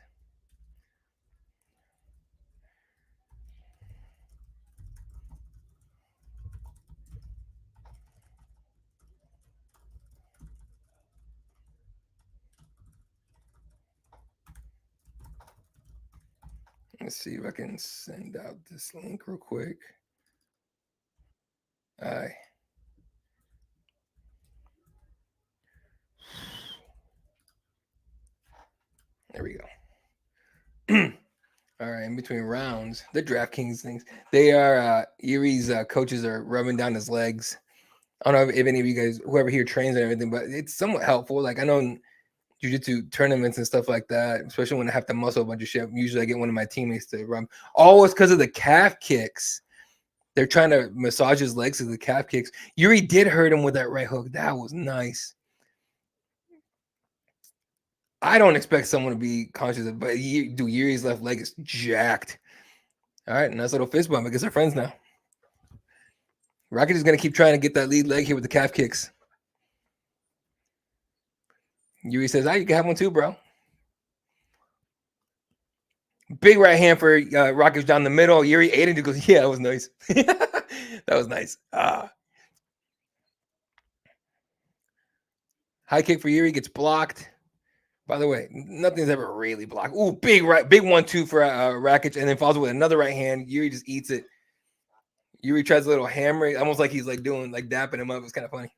Let's see if I can send out this link real quick. All right. There we go. All right, in between rounds, the DraftKings things, they are, Jiri's coaches are rubbing down his legs. I don't know if any of you guys, whoever here trains and everything, but it's somewhat helpful. Like I know in jiu-jitsu tournaments and stuff like that, especially when I have to muscle a bunch of shit, usually I get one of my teammates to rub. Always because of the calf kicks. They're trying to massage his legs with the calf kicks. Jiri did hurt him with that right hook. That was nice. I don't expect someone to be conscious of, but Jiri's left leg is jacked. All right, nice little fist bump. I guess they're friends now. Rakic is going to keep trying to get that lead leg here with the calf kicks. Jiri says, you can have one too, bro. Big right hand for Rakic down the middle. Jiri ate it and goes, yeah, that was nice. That was nice. High kick for Jiri gets blocked. By the way, nothing's ever really blocked. Ooh, big 1-2 for Rakic, and then follows with another right hand. Jiri just eats it. Jiri tries a little hammer, almost like he's like doing like dapping him up. It's kind of funny.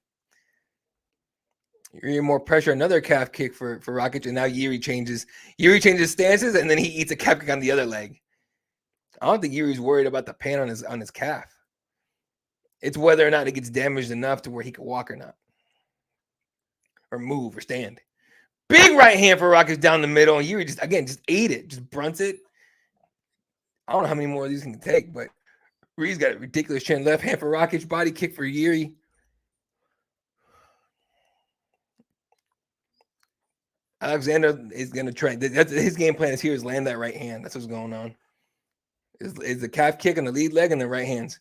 Jiri more pressure, another calf kick for Rakic, and now Jiri changes stances, and then he eats a calf kick on the other leg. I don't think Jiri's worried about the pain on his calf. It's whether or not it gets damaged enough to where he can walk or not, or move or stand. Big right hand for Rakic down the middle, and Jiri just ate it, just brunts it. I don't know how many more of these can take, but Jiri's got a ridiculous chin. Left hand for Rakic, body kick for Jiri. Aleksandar is going to try. His game plan is here is land that right hand. That's what's going on. Is the calf kick on the lead leg and the right hands.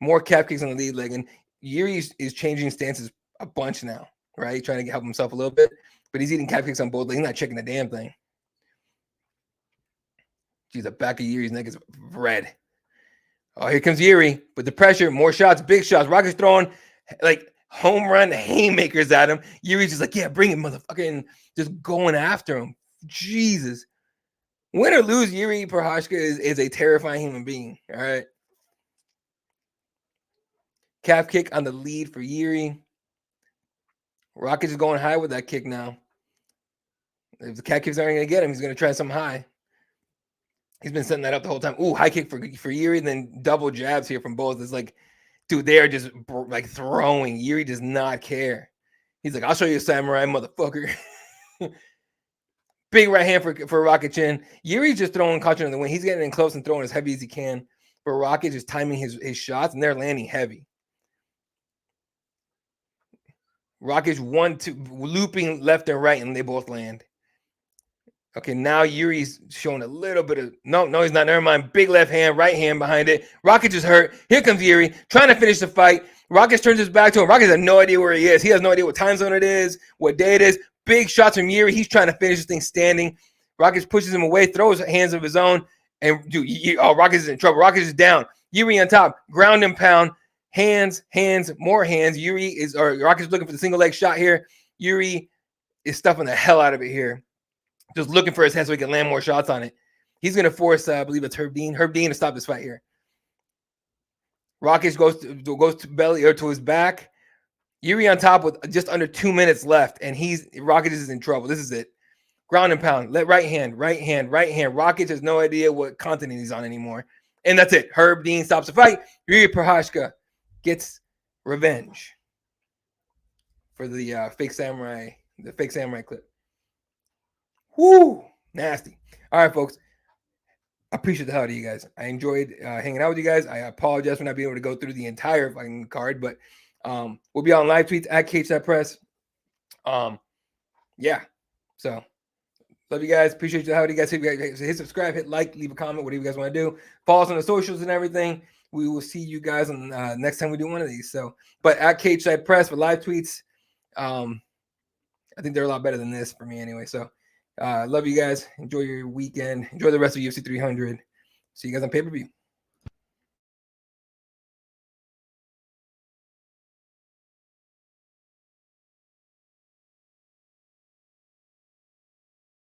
More calf kicks on the lead leg. And Jiri is changing stances a bunch now, right? Trying to help himself a little bit. But he's eating calf kicks on both legs. He's not checking the damn thing. Geez, the back of Jiri's neck is red. Oh, here comes Jiri with the pressure. More shots, big shots. Rocky's throwing like home run haymakers at him. Jiri's just like, yeah, bring it, motherfucker. And just going after him. Jesus. Win or lose, Jiri Prochazka is a terrifying human being. All right. Calf kick on the lead for Jiri. Rakic is going high with that kick now. If the calf kicks aren't going to get him, he's going to try something high. He's been setting that up the whole time. Ooh, high kick for Jiri, and then double jabs here from both. It's like, dude, they are just like throwing. Jiri does not care. He's like, I'll show you a samurai, motherfucker. Big right hand for Rakic in. Jiri's just throwing caution in the wind. He's getting in close and throwing as heavy as he can. But Rakic is timing his shots, and they're landing heavy. Rakic 1-2, looping left and right, and they both land. Okay, now Jiri's showing a little bit of no, he's not. Never mind. Big left hand, right hand behind it. Rakic is hurt. Here comes Jiri trying to finish the fight. Rakic turns his back to him. Rakic has no idea where he is. He has no idea what time zone it is, what day it is. Big shots from Jiri. He's trying to finish this thing standing. Rakic pushes him away, throws hands of his own, and dude, Rakic is in trouble. Rakic is down. Jiri on top, ground and pound, hands, more hands. Rakic is looking for the single leg shot here. Jiri is stuffing the hell out of it here. Just looking for his head so he can land more shots on it. He's going to force, I believe it's Herb Dean to stop this fight here. Rakic goes to belly or to his back. Jiri on top with just under 2 minutes left, and Rakic is in trouble. This is it. Ground and pound. Let right hand. Rakic has no idea what continent he's on anymore. And that's it. Herb Dean stops the fight. Jiri Prochazka gets revenge for the fake samurai clip. Woo! Nasty. All right, folks. I appreciate the hell out of you guys. I enjoyed hanging out with you guys. I apologize for not being able to go through the entire fucking card, but we'll be on live tweets at Cageside Press. Yeah. So love you guys. Appreciate the hell out of you guys. Hit subscribe, hit like, leave a comment, whatever you guys want to do. Follow us on the socials and everything. We will see you guys on next time we do one of these. So, but at Cageside Press for live tweets, I think they're a lot better than this for me anyway. So. Love you guys. Enjoy your weekend. Enjoy the rest of UFC 300. See you guys on pay-per-view.